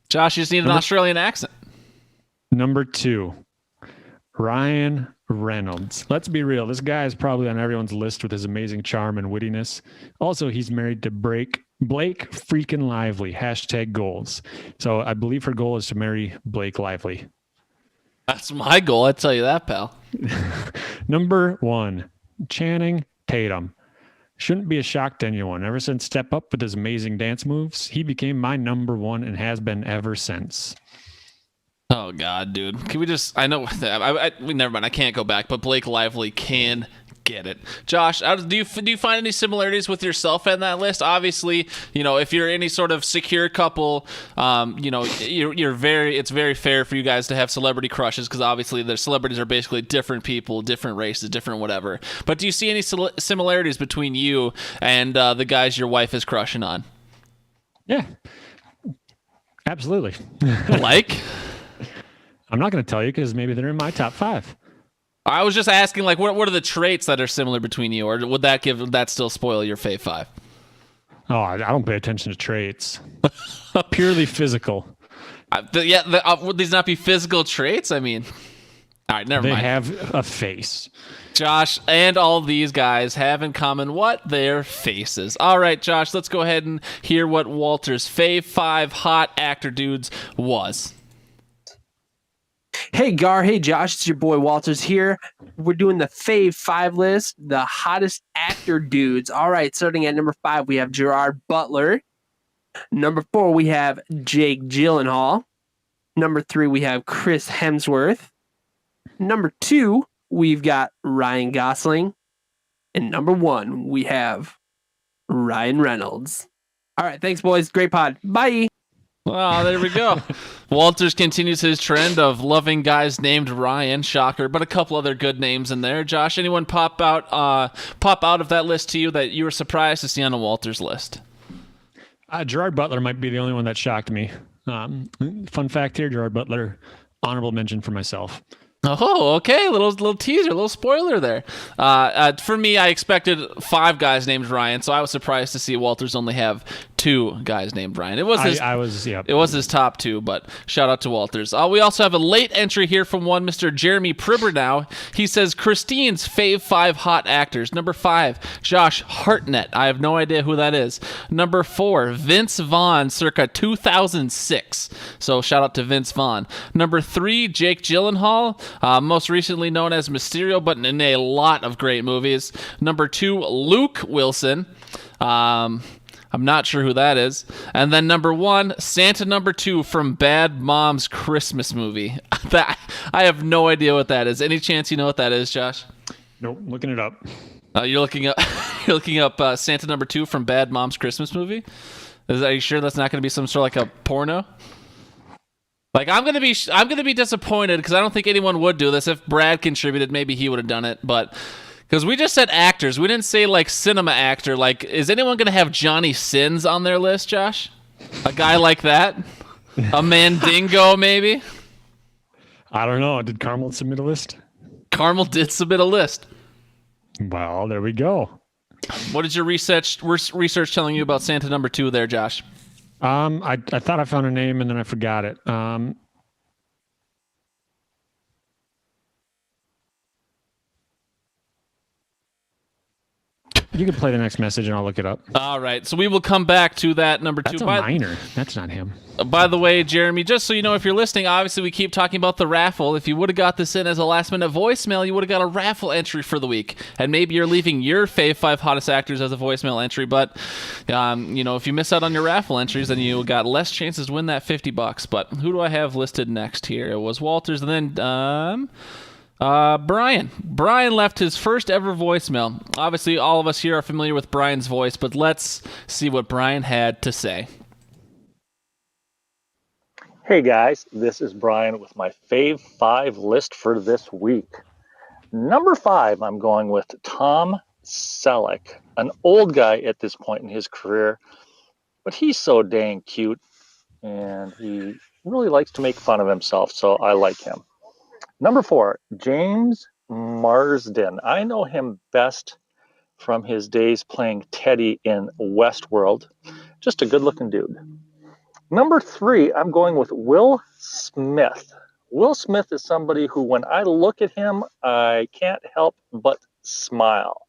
Josh, you just need an Australian accent. Number 2, Ryan Reynolds. Let's be real. This guy is probably on everyone's list with his amazing charm and wittiness. Also, he's married to Blake freaking Lively. #goals. So I believe her goal is to marry Blake Lively. That's my goal. I tell you that, pal. Number 1, Channing Tatum. Shouldn't be a shock to anyone. Ever since Step Up with his amazing dance moves, he became my number 1 and has been ever since. Oh, God, dude. Can we just... I know... never mind. I can't go back, but Blake Lively can get it. Josh, do you find any similarities with yourself in that list? Obviously, if you're any sort of secure couple, it's very fair for you guys to have celebrity crushes because obviously the celebrities are basically different people, different races, different whatever. But do you see any similarities between you and the guys your wife is crushing on? Yeah, absolutely. Like? I'm not going to tell you because maybe they're in my top 5. I was just asking, like, what are the traits that are similar between you, or would that still spoil your Fave Five? Oh, I don't pay attention to traits. Purely physical. Would these not be physical traits? I mean, all right, never mind. They have a face. Josh and all these guys have in common what? Their faces. All right, Josh, let's go ahead and hear what Walter's Fave Five hot actor dudes was. Hey, Gar. Hey, Josh. It's your boy Walters here. We're doing the Fave 5 list, the hottest actor dudes. All right, starting at number 5, we have Gerard Butler. Number 4, we have Jake Gyllenhaal. Number 3, we have Chris Hemsworth. Number 2, we've got Ryan Gosling. And number 1, we have Ryan Reynolds. All right, thanks, boys. Great pod. Bye. Well, there we go. Walters continues his trend of loving guys named Ryan. Shocker, but a couple other good names in there. Josh, anyone pop out of that list to you that you were surprised to see on a Walters list? Gerard Butler might be the only one that shocked me. Fun fact here, Gerard Butler, honorable mention for myself. Oh, okay. Little teaser, little spoiler there. For me, I expected 5 guys named Ryan, so I was surprised to see Walters only have 2 guys named Ryan. It was his top 2, but shout out to Walters. We also have a late entry here from one Mr. Jeremy Pribbernow. He says Christine's Fave 5 hot actors. Number 5, Josh Hartnett. I have no idea who that is. Number 4, Vince Vaughn, circa 2006. So shout out to Vince Vaughn. Number 3, Jake Gyllenhaal. Most recently known as Mysterio, but in a lot of great movies. Number 2, Luke Wilson. I'm not sure who that is. And then number 1, Santa number 2 from Bad Moms Christmas movie. I have no idea what that is. Any chance you know what that is, Josh? Nope, looking it up. You're looking up Santa number 2 from Bad Moms Christmas movie? Are you sure that's not going to be some sort of like a porno? Like, I'm gonna be disappointed because I don't think anyone would do this. If Brad contributed, maybe he would have done it. But because we just said actors, we didn't say like cinema actor. Like, is anyone gonna have Johnny Sins on their list, Josh? A guy like that? A Mandingo, maybe? I don't know. Did Carmel submit a list? Carmel did submit a list. Well, there we go. What is your research telling you about Santa number 2 there, Josh? I thought I found a name and then I forgot it. You can play the next message and I'll look it up. All right, so we will come back to that number 2. That's a minor. That's not him. By the way, Jeremy, just so you know, if you're listening, obviously we keep talking about the raffle. If you would have got this in as a last-minute voicemail, you would have got a raffle entry for the week. And maybe you're leaving your Fave 5 hottest actors as a voicemail entry, but if you miss out on your raffle entries, then you got less chances to win that $50. But who do I have listed next here? It was Walters, and then Brian. Brian left his first ever voicemail. Obviously, all of us here are familiar with Brian's voice, but let's see what Brian had to say. Hey guys, this is Brian with my Fave 5 list for this week. Number 5, I'm going with Tom Selleck, an old guy at this point in his career, but he's so dang cute, and he really likes to make fun of himself, so I like him. Number 4, James Marsden. I know him best from his days playing Teddy in Westworld. Just a good-looking dude. Number 3, I'm going with Will Smith. Will Smith is somebody who, when I look at him, I can't help but smile.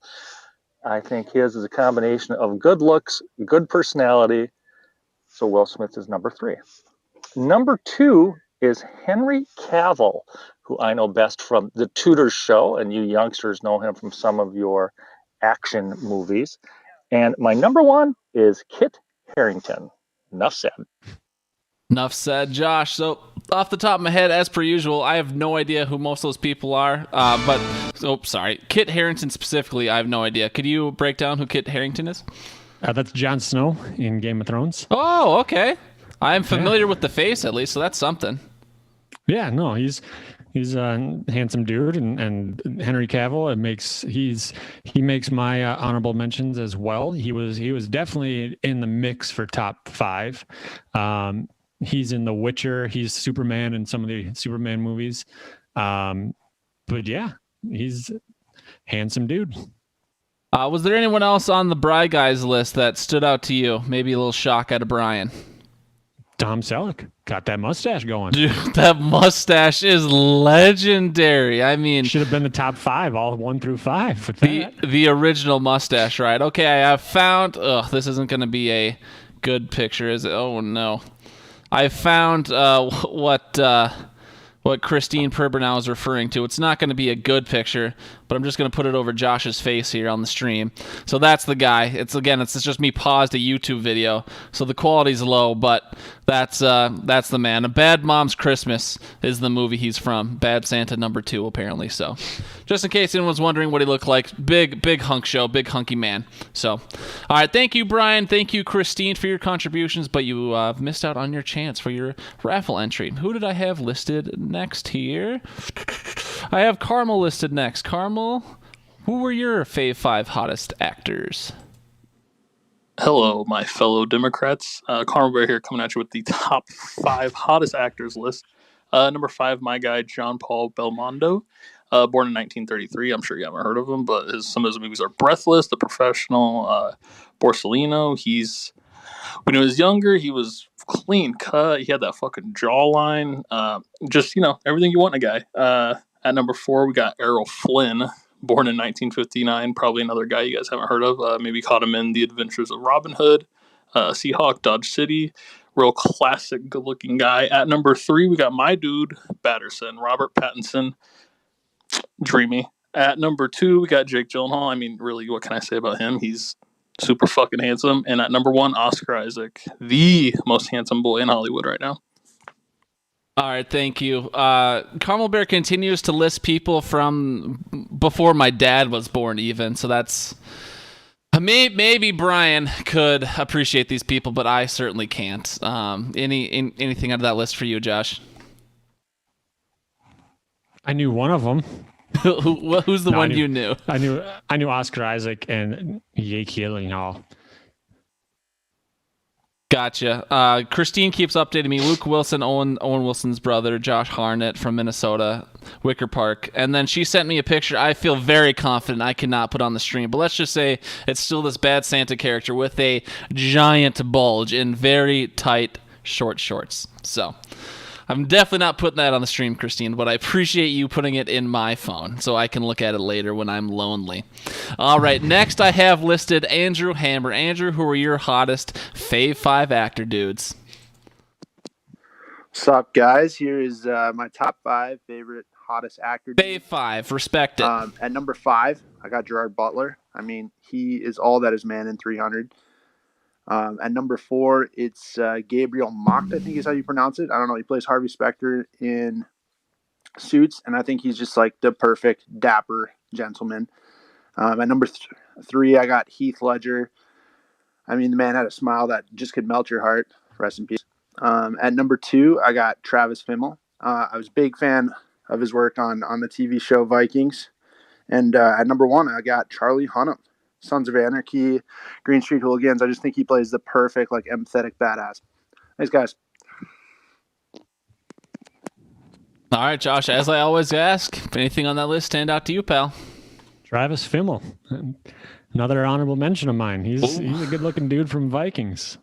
I think his is a combination of good looks, good personality. So Will Smith is number 3. Number 2 is Henry Cavill, who I know best from The Tudors Show, and you youngsters know him from some of your action movies. And my number 1 is Kit Harington. Enough said. Enough said, Josh. So, off the top of my head, as per usual, I have no idea who most of those people are. Sorry. Kit Harington specifically, I have no idea. Could you break down who Kit Harington is? That's Jon Snow in Game of Thrones. Oh, okay. I'm familiar with the face, at least, so that's something. Yeah, no, he's a handsome dude, and Henry Cavill he makes my honorable mentions as well. He was definitely in the mix for top 5. He's in The Witcher. He's Superman in some of the Superman movies. But yeah, he's a handsome dude. Was there anyone else on the Bry Guys list that stood out to you? Maybe a little shock out of Brian. Tom Selleck got that mustache going. Dude, that mustache is legendary. I mean, should have been the top 5, all 1 through 5. With the original mustache, right? Okay, I have found. This isn't going to be a good picture, is it? Oh no, I found what Christine Perbernow is referring to. It's not going to be a good picture, but I'm just going to put it over Josh's face here on the stream. So that's the guy. It's just me paused a YouTube video, so the quality's low, but that's the man. A Bad Mom's Christmas is the movie he's from. Bad Santa number 2, apparently. So, just in case anyone's wondering what he looked like, big hunk show, big hunky man. So, all right, thank you, Brian. Thank you, Christine, for your contributions, but you missed out on your chance for your raffle entry. Who did I have listed next here? I have Carmel listed next. Carmel, who were your Fave 5 hottest actors? Hello, my fellow Democrats. Carmel Bear here, coming at you with the top 5 hottest actors list. Number 5, my guy, John Paul Belmondo. Born in 1933. I'm sure you haven't heard of him, but some of his movies are Breathless, The Professional, Borsellino. When he was younger, he was clean cut. He had that fucking jawline. Everything you want in a guy. At number 4, we got Errol Flynn, born in 1959. Probably another guy you guys haven't heard of. Maybe caught him in The Adventures of Robin Hood, Seahawk, Dodge City. Real classic, good-looking guy. At number 3, we got my dude, Batterson, Robert Pattinson. Dreamy. At number 2, we got Jake Gyllenhaal. I mean, really, what can I say about him? He's super fucking handsome. And at number 1, Oscar Isaac, the most handsome boy in Hollywood right now. All right, thank you. Carmel Bear continues to list people from before my dad was born, even. So that's maybe Brian could appreciate these people, but I certainly can't. Anything out of that list for you, Josh? I knew one of them. Who's the one you knew? I knew Oscar Isaac and Jake Gyllenhaal. Gotcha. Christine keeps updating me. Luke Wilson, Owen Wilson's brother, Josh Harnett from Minnesota, Wicker Park. And then she sent me a picture I feel very confident I cannot put on the stream. But let's just say it's still this Bad Santa character with a giant bulge in very tight, short shorts. So I'm definitely not putting that on the stream, Christine, but I appreciate you putting it in my phone so I can look at it later when I'm lonely. All right, next I have listed Andrew Hammer. Andrew, who are your hottest Fave 5 actor dudes? What's up, guys? Here is my top 5 favorite hottest actor dudes. Fave 5, respect it. At number 5, I got Gerard Butler. I mean, he is all that is man in 300. At number 4, it's Gabriel Macht, I think is how you pronounce it. I don't know. He plays Harvey Specter in Suits, and I think he's just like the perfect dapper gentleman. At number 3, I got Heath Ledger. I mean, the man had a smile that just could melt your heart. Rest in peace. At number 2, I got Travis Fimmel. I was a big fan of his work on the TV show Vikings. And at number 1, I got Charlie Hunnam. Sons of Anarchy, Green Street Hooligans. I just think he plays the perfect, like, empathetic badass. Thanks, guys. All right, Josh, as I always ask, if anything on that list stand out to you, pal? Travis Fimmel. Another honorable mention of mine. He's a good-looking dude from Vikings.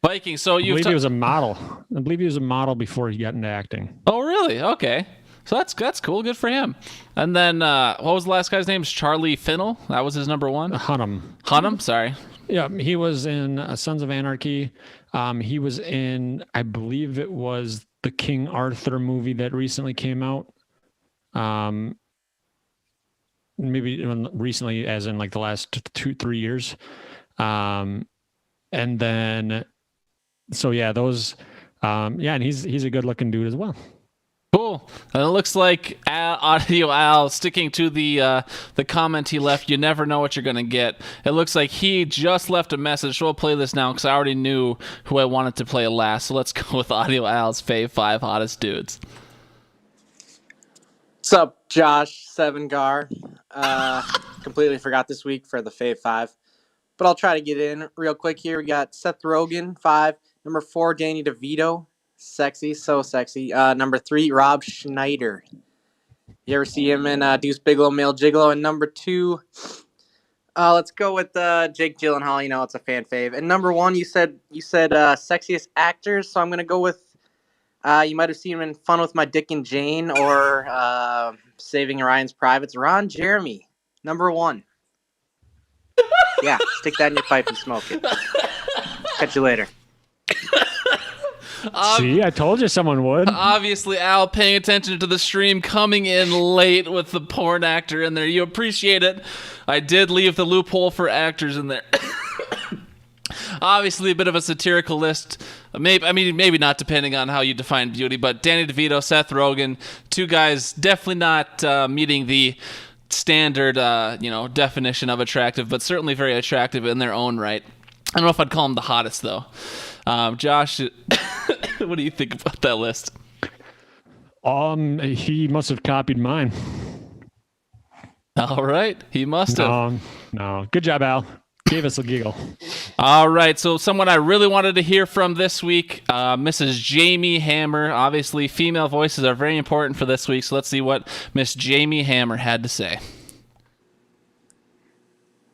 Vikings. So I believe he was a model. I believe he was a model before he got into acting. Oh, really? Okay. So that's cool. Good for him. And then what was the last guy's name? Charlie Finnell. That was his number one. Hunnam. Sorry. Yeah, he was in Sons of Anarchy. He was in, I believe it was the King Arthur movie that recently came out. Maybe recently, as in like the last 2-3 years. And then, so yeah, those, and he's a good looking dude as well. Cool. And it looks like Audio Al, sticking to the comment he left, you never know what you're going to get. It looks like he just left a message. So we'll play this now because I already knew who I wanted to play last. So let's go with Audio Al's Fave Five Hottest Dudes. What's up, Josh, Seven Gar? Completely forgot this week for the Fave Five, but I'll try to get in real quick here. We got Seth Rogen, 5. Number 4, Danny DeVito. Sexy, so sexy. Number 3, Rob Schneider. You ever see him in Deuce Bigalow, Male Gigolo? And number 2, let's go with Jake Gyllenhaal. You know, it's a fan fave. And number 1, you said sexiest actors, so I'm gonna go with. You might have seen him in Fun with My Dick and Jane or Saving Ryan's Privates. Ron Jeremy, number 1. Yeah, stick that in your pipe and smoke it. Catch you later. See, I told you someone would. Obviously, Al paying attention to the stream, coming in late with the porn actor in there. You appreciate it. I did leave the loophole for actors in there. Obviously, a bit of a satirical list. Maybe not, depending on how you define beauty. But Danny DeVito, Seth Rogen, 2 guys definitely not meeting the standard, definition of attractive, but certainly very attractive in their own right. I don't know if I'd call them the hottest though. Josh, what do you think about that list? He must have copied mine. All right, he must have. No. Good job, Al. Gave us a giggle. All right, so someone I really wanted to hear from this week, Mrs. Jamie Hammer. Obviously, female voices are very important for this week, so let's see what Miss Jamie Hammer had to say.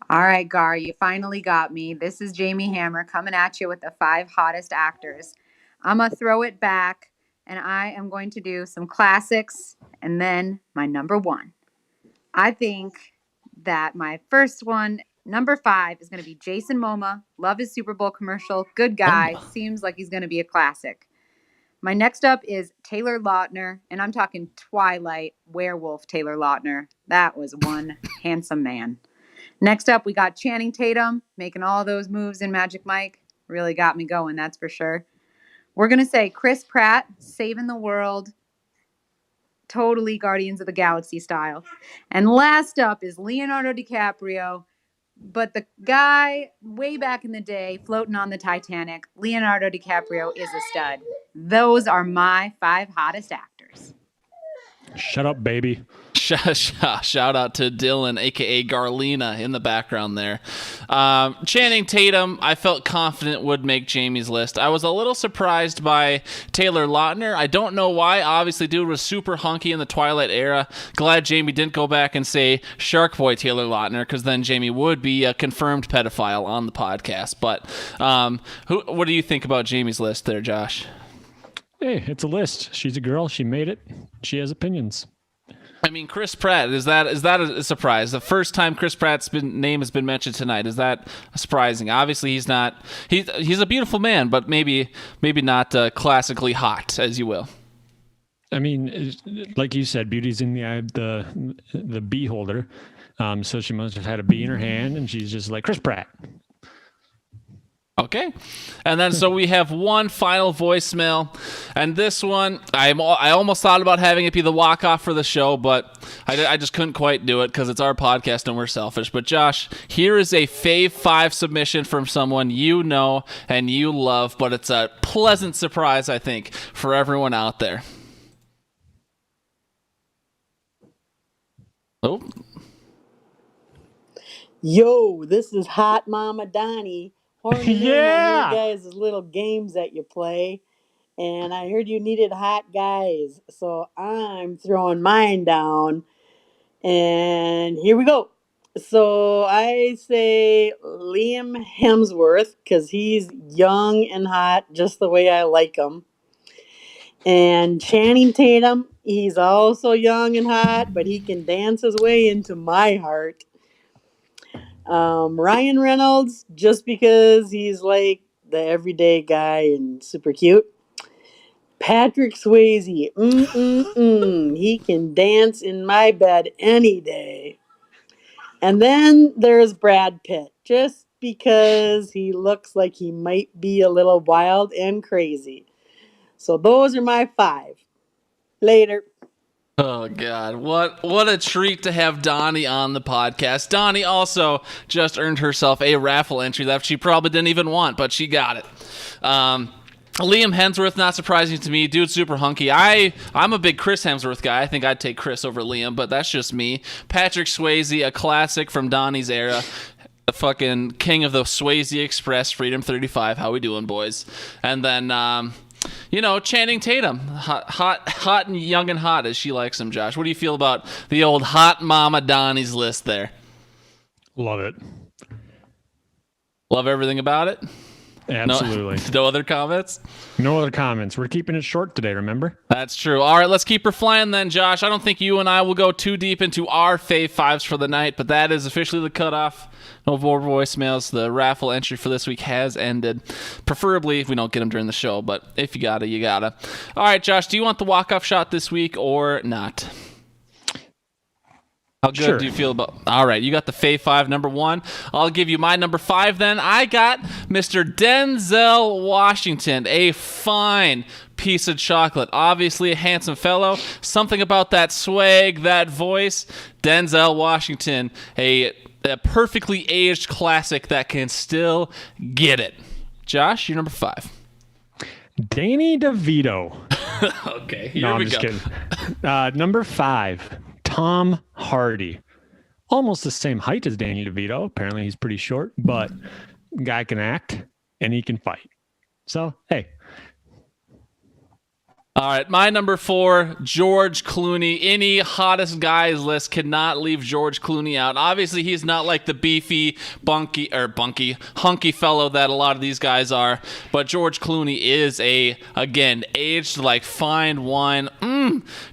All right, Gar, you finally got me. This is Jamie Hammer coming at you with the 5 hottest actors. I'm going to throw it back, and I am going to do some classics and then my number 1. I think that my first one, number 5, is going to be Jason Momoa. Love his Super Bowl commercial. Good guy. Seems like he's going to be a classic. My next up is Taylor Lautner, and I'm talking Twilight werewolf Taylor Lautner. That was one handsome man. Next up, we got Channing Tatum making all those moves in Magic Mike. Really got me going, that's for sure. We're going to say Chris Pratt, saving the world. Totally Guardians of the Galaxy style. And last up is Leonardo DiCaprio. But the guy way back in the day floating on the Titanic, Leonardo DiCaprio is a stud. Those are my 5 hottest actors. Shut up, baby. Shout out to Dylan, a.k.a. Garlina, in the background there. Channing Tatum, I felt confident would make Jamie's list. I was a little surprised by Taylor Lautner. I don't know why. Obviously, dude was super hunky in the Twilight era. Glad Jamie didn't go back and say Shark Boy Taylor Lautner, because then Jamie would be a confirmed pedophile on the podcast. But what do you think about Jamie's list there, Josh? Hey, it's a list. She's a girl. She made it. She has opinions. I mean, Chris Pratt, is that a surprise? The first time Chris Pratt's name has been mentioned tonight, is that surprising? Obviously, he's a beautiful man, but maybe not classically hot, as you will. I mean, like you said, beauty's in the eye of the beholder. So she must have had a bee in her hand, and she's just like, Chris Pratt. Okay. And then so we have one final voicemail. And this one, I almost thought about having it be the walk-off for the show, but I just couldn't quite do it because it's our podcast and we're selfish. But Josh, here is a Fave 5 submission from someone you know and you love, but it's a pleasant surprise, I think, for everyone out there. Oh. Yo, this is Hot Mama Donnie. Yeah. You guys' little games that you play, and I heard you needed hot guys, so I'm throwing mine down, and here we go. So I say Liam Hemsworth because he's young and hot, just the way I like him. And Channing Tatum, he's also young and hot, but he can dance his way into my heart. Ryan Reynolds, just because he's like the everyday guy and super cute. Patrick Swayze, he can dance in my bed any day. And then there's Brad Pitt, just because he looks like he might be a little wild and crazy. So those are my 5. Later. Oh God, what a treat to have Donnie on the podcast. Donnie also just earned herself a raffle entry that she probably didn't even want, but she got it. Liam Hemsworth, not surprising to me. Dude's super hunky. I'm a big Chris Hemsworth guy. I think I'd take Chris over Liam, but that's just me. Patrick Swayze, a classic from Donnie's era. The fucking king of the Swayze Express, Freedom 35. How we doing, boys? And then, Channing Tatum. Hot and young and hot, as she likes him, Josh. What do you feel about the old hot mama Donnie's list there? Love it. Love everything about it? Absolutely. No other comments? No other comments. We're keeping it short today, remember? That's true. All right, let's keep her flying then, Josh. I don't think you and I will go too deep into our Fave Fives for the night, but that is officially the cutoff. No more voicemails. The raffle entry for this week has ended. Preferably if we don't get them during the show, but if you gotta, you gotta. All right, Josh, do you want the walk-off shot this week or not? How good do you feel about... All right, you got the Fave 5, number 1. I'll give you my number 5 then. I got Mr. Denzel Washington, a fine piece of chocolate. Obviously a handsome fellow. Something about that swag, that voice. Denzel Washington, a perfectly aged classic that can still get it. Josh, you're number 5. Danny DeVito. Okay, no, I'm just kidding. Number 5. Tom Hardy. Almost the same height as Danny DeVito. Apparently he's pretty short, but guy can act and he can fight. So, hey. All right, my number 4, George Clooney. Any hottest guys list cannot leave George Clooney out. Obviously, he's not like the beefy, hunky fellow that a lot of these guys are, but George Clooney is again, aged like fine wine.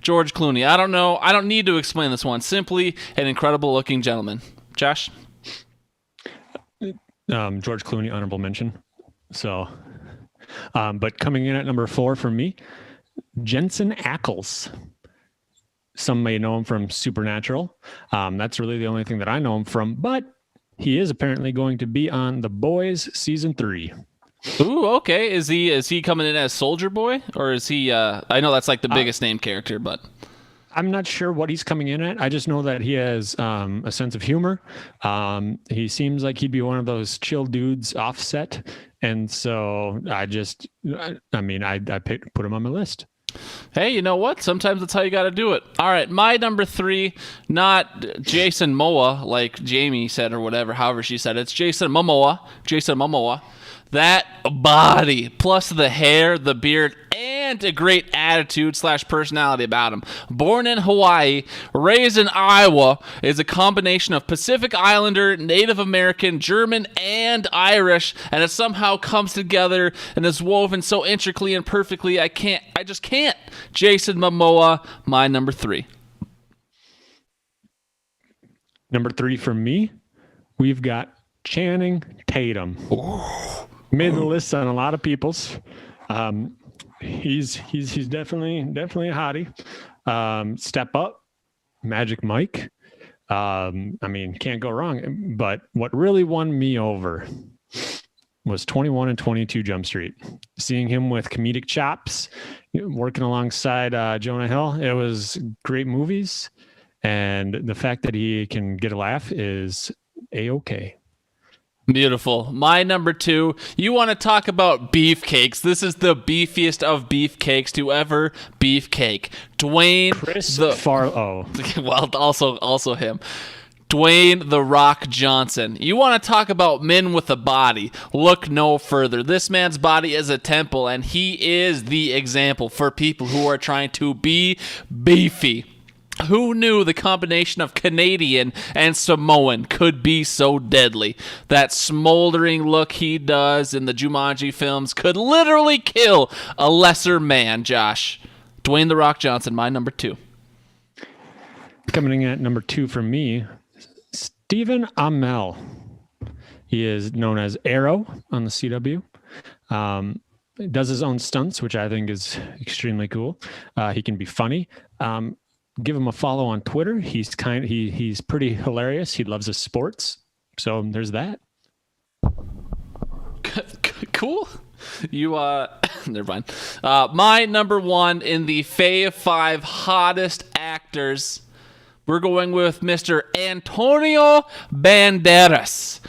George Clooney. I don't know. I don't need to explain this one. Simply an incredible looking gentleman. Josh? George Clooney, honorable mention. So, but coming in at number 4 for me, Jensen Ackles. Some may know him from Supernatural. That's really the only thing that I know him from, but he is apparently going to be on The Boys season 3. Ooh, okay. Is he coming in as Soldier Boy, or is he? I know that's like the biggest name character, but I'm not sure what he's coming in at. I just know that he has a sense of humor. He seems like he'd be one of those chill dudes offset. And so I put him on my list. Hey, you know what? Sometimes that's how you got to do it. All right, my number 3, not Jason Momoa, like Jamie said or whatever, however she said it. It's Jason Momoa. That body, plus the hair, the beard, and a great attitude / personality about him. Born in Hawaii, raised in Iowa, is a combination of Pacific Islander, Native American, German, and Irish, and it somehow comes together and is woven so intricately and perfectly, I just can't. Jason Momoa, my number 3. Number 3 for me, we've got Channing Tatum. Made the list on a lot of people's. He's definitely a hottie. Step Up, Magic Mike. Can't go wrong. But what really won me over was 21 and 22 Jump Street. Seeing him with comedic chops, working alongside Jonah Hill, it was great movies. And the fact that he can get a laugh is A-okay. Beautiful. My number 2, you want to talk about beefcakes. This is the beefiest of beefcakes to ever beefcake. Dwayne Farlow. Well, also him. Dwayne The Rock Johnson. You want to talk about men with a body? Look no further. This man's body is a temple, and he is the example for people who are trying to be beefy. Who knew the combination of Canadian and Samoan could be so deadly? That smoldering look he does in the Jumanji films could literally kill a lesser man, Josh. Dwayne "The Rock" Johnson, my number 2. Coming in at number 2 for me, Stephen Amell. He is known as Arrow on the CW. Does his own stunts, which I think is extremely cool. He can be funny. Give him a follow on Twitter. He's pretty hilarious. He loves his sports. So there's that. Cool. You never mind. My number 1 in the Fave Five hottest actors. We're going with Mr. Antonio Banderas.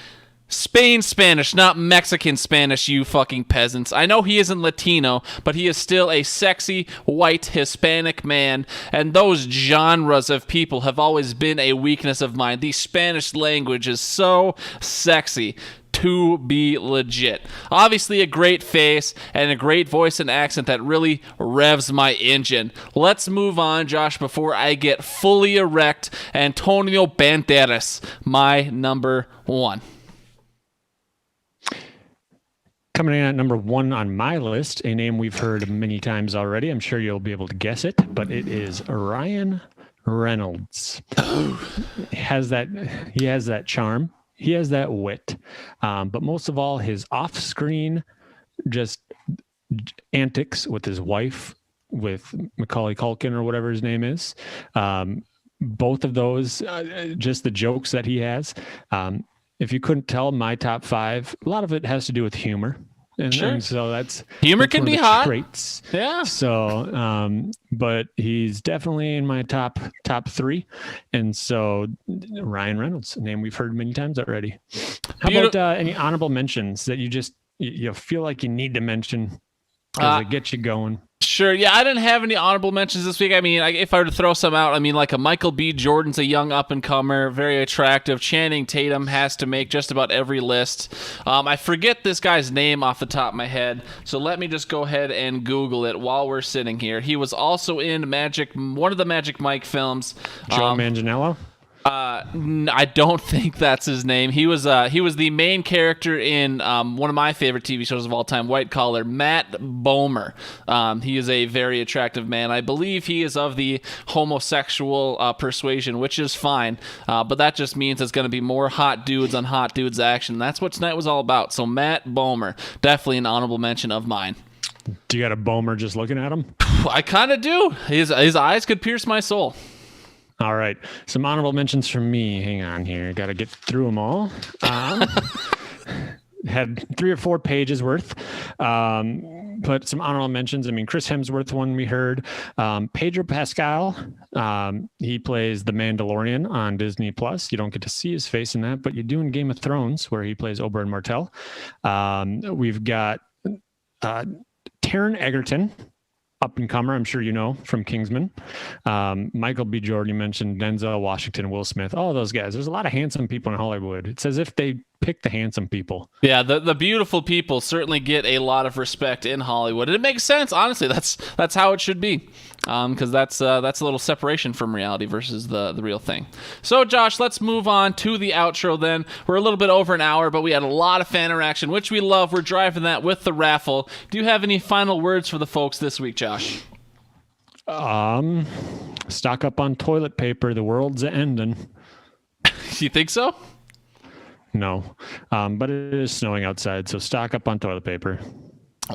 Spain Spanish, not Mexican Spanish, you fucking peasants. I know he isn't Latino, but he is still a sexy, white, Hispanic man, and those genres of people have always been a weakness of mine. The Spanish language is so sexy to be legit. Obviously a great face and a great voice and accent that really revs my engine. Let's move on, Josh, before I get fully erect. Antonio Banderas, my number 1. Coming in at number 1 on my list, a name we've heard many times already. I'm sure you'll be able to guess it, but it is Ryan Reynolds. He has that charm. He has that wit. But most of all, his off-screen just antics with his wife, with Macaulay Culkin or whatever his name is. Both of those, just the jokes that he has. If you couldn't tell, my top 5, a lot of it has to do with humor. And so that's humor can be hot. Traits. Yeah. So, but he's definitely in my top 3. And so Ryan Reynolds, a name we've heard many times already. How about any honorable mentions that you feel like you need to mention because they get you going? Sure. Yeah, I didn't have any honorable mentions this week. I mean, if I were to throw some out, I mean, like a Michael B. Jordan's a young up-and-comer, very attractive. Channing Tatum has to make just about every list. I forget this guy's name off the top of my head, so let me just go ahead and Google it while we're sitting here. He was also in one of the Magic Mike films. Joe Manganiello? I don't think that's his name. He was the main character in one of my favorite TV shows of all time, White Collar, Matt Bomer. He is a very attractive man. I believe he is of the homosexual persuasion, which is fine, but that just means it's going to be more hot dudes on hot dudes action. That's what tonight was all about. So Matt Bomer, definitely an honorable mention of mine. Do you got a Bomer just looking at him? I kind of do. His eyes could pierce my soul. All right. Some honorable mentions from me. Hang on here. Got to get through them all. Had 3 or 4 pages worth. But some honorable mentions. I mean, Chris Hemsworth, one we heard. Pedro Pascal. He plays the Mandalorian on Disney Plus. You don't get to see his face in that, but you do in Game of Thrones, where he plays Oberyn Martell. We've got Taron Egerton, up-and-comer, I'm sure you know, from Kingsman. Michael B. Jordan, you mentioned Denzel Washington, Will Smith, all those guys. There's a lot of handsome people in Hollywood. It's as if they pick the handsome people. Yeah, the beautiful people certainly get a lot of respect in Hollywood. And it makes sense, honestly. That's how it should be. Because that's a little separation from reality versus the real thing. So, Josh, let's move on to the outro then. We're a little bit over an hour, but we had a lot of fan interaction, which we love. We're driving that with the raffle. Do you have any final words for the folks this week, Josh? Stock up on toilet paper. The world's ending. You think so? No, but it is snowing outside, so stock up on toilet paper.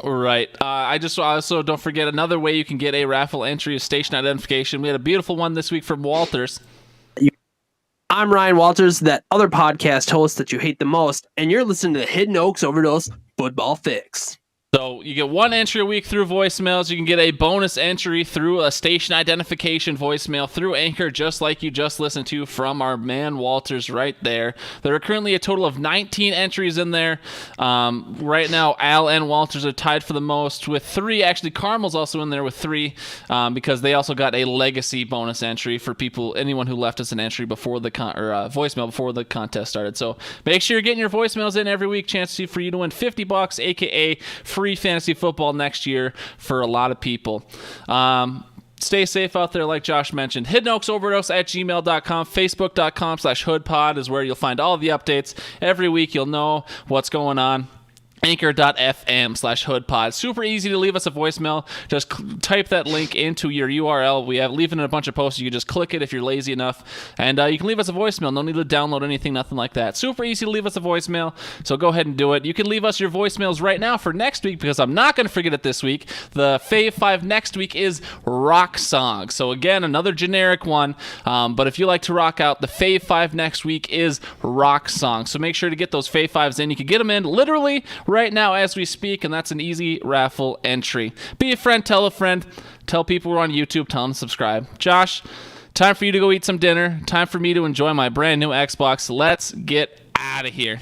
All right. I also don't forget another way you can get a raffle entry is station identification. We had a beautiful one this week from Walters. I'm Ryan Walters, that other podcast host that you hate the most, and you're listening to the Hidden Oaks Overdose Football Fix. So you get one entry a week through voicemails. You can get a bonus entry through a station identification voicemail through Anchor, just like you just listened to from our man Walters right there. There are currently a total of 19 entries in there. Right now, Al and Walters are tied for the most with 3. Actually, Carmel's also in there with 3 because they also got a legacy bonus entry for anyone who left us an entry before the voicemail before the contest started. So make sure you're getting your voicemails in every week. Chance for you to win $50, aka free fantasy football next year for a lot of people. Stay safe out there, like Josh mentioned. HiddenOaksOverdose@gmail.com. Facebook.com/hoodpod is where you'll find all the updates. Every week you'll know what's going on. Anchor.fm/hoodpod. Super easy to leave us a voicemail. Just type that link into your URL. We have leaving a bunch of posts. You can just click it if you're lazy enough. And you can leave us a voicemail. No need to download anything, nothing like that. Super easy to leave us a voicemail. So go ahead and do it. You can leave us your voicemails right now for next week because I'm not going to forget it this week. The Fave Five next week is rock songs. So again, another generic one. But if you like to rock out, the Fave Five next week is rock songs. So make sure to get those Fave Fives in. You can get them in literally right now as we speak, and that's an easy raffle entry. Be a friend, tell a friend, tell people we're on YouTube, tell them to subscribe. Josh, time for you to go eat some dinner. Time for me to enjoy my brand new Xbox. Let's get out of here.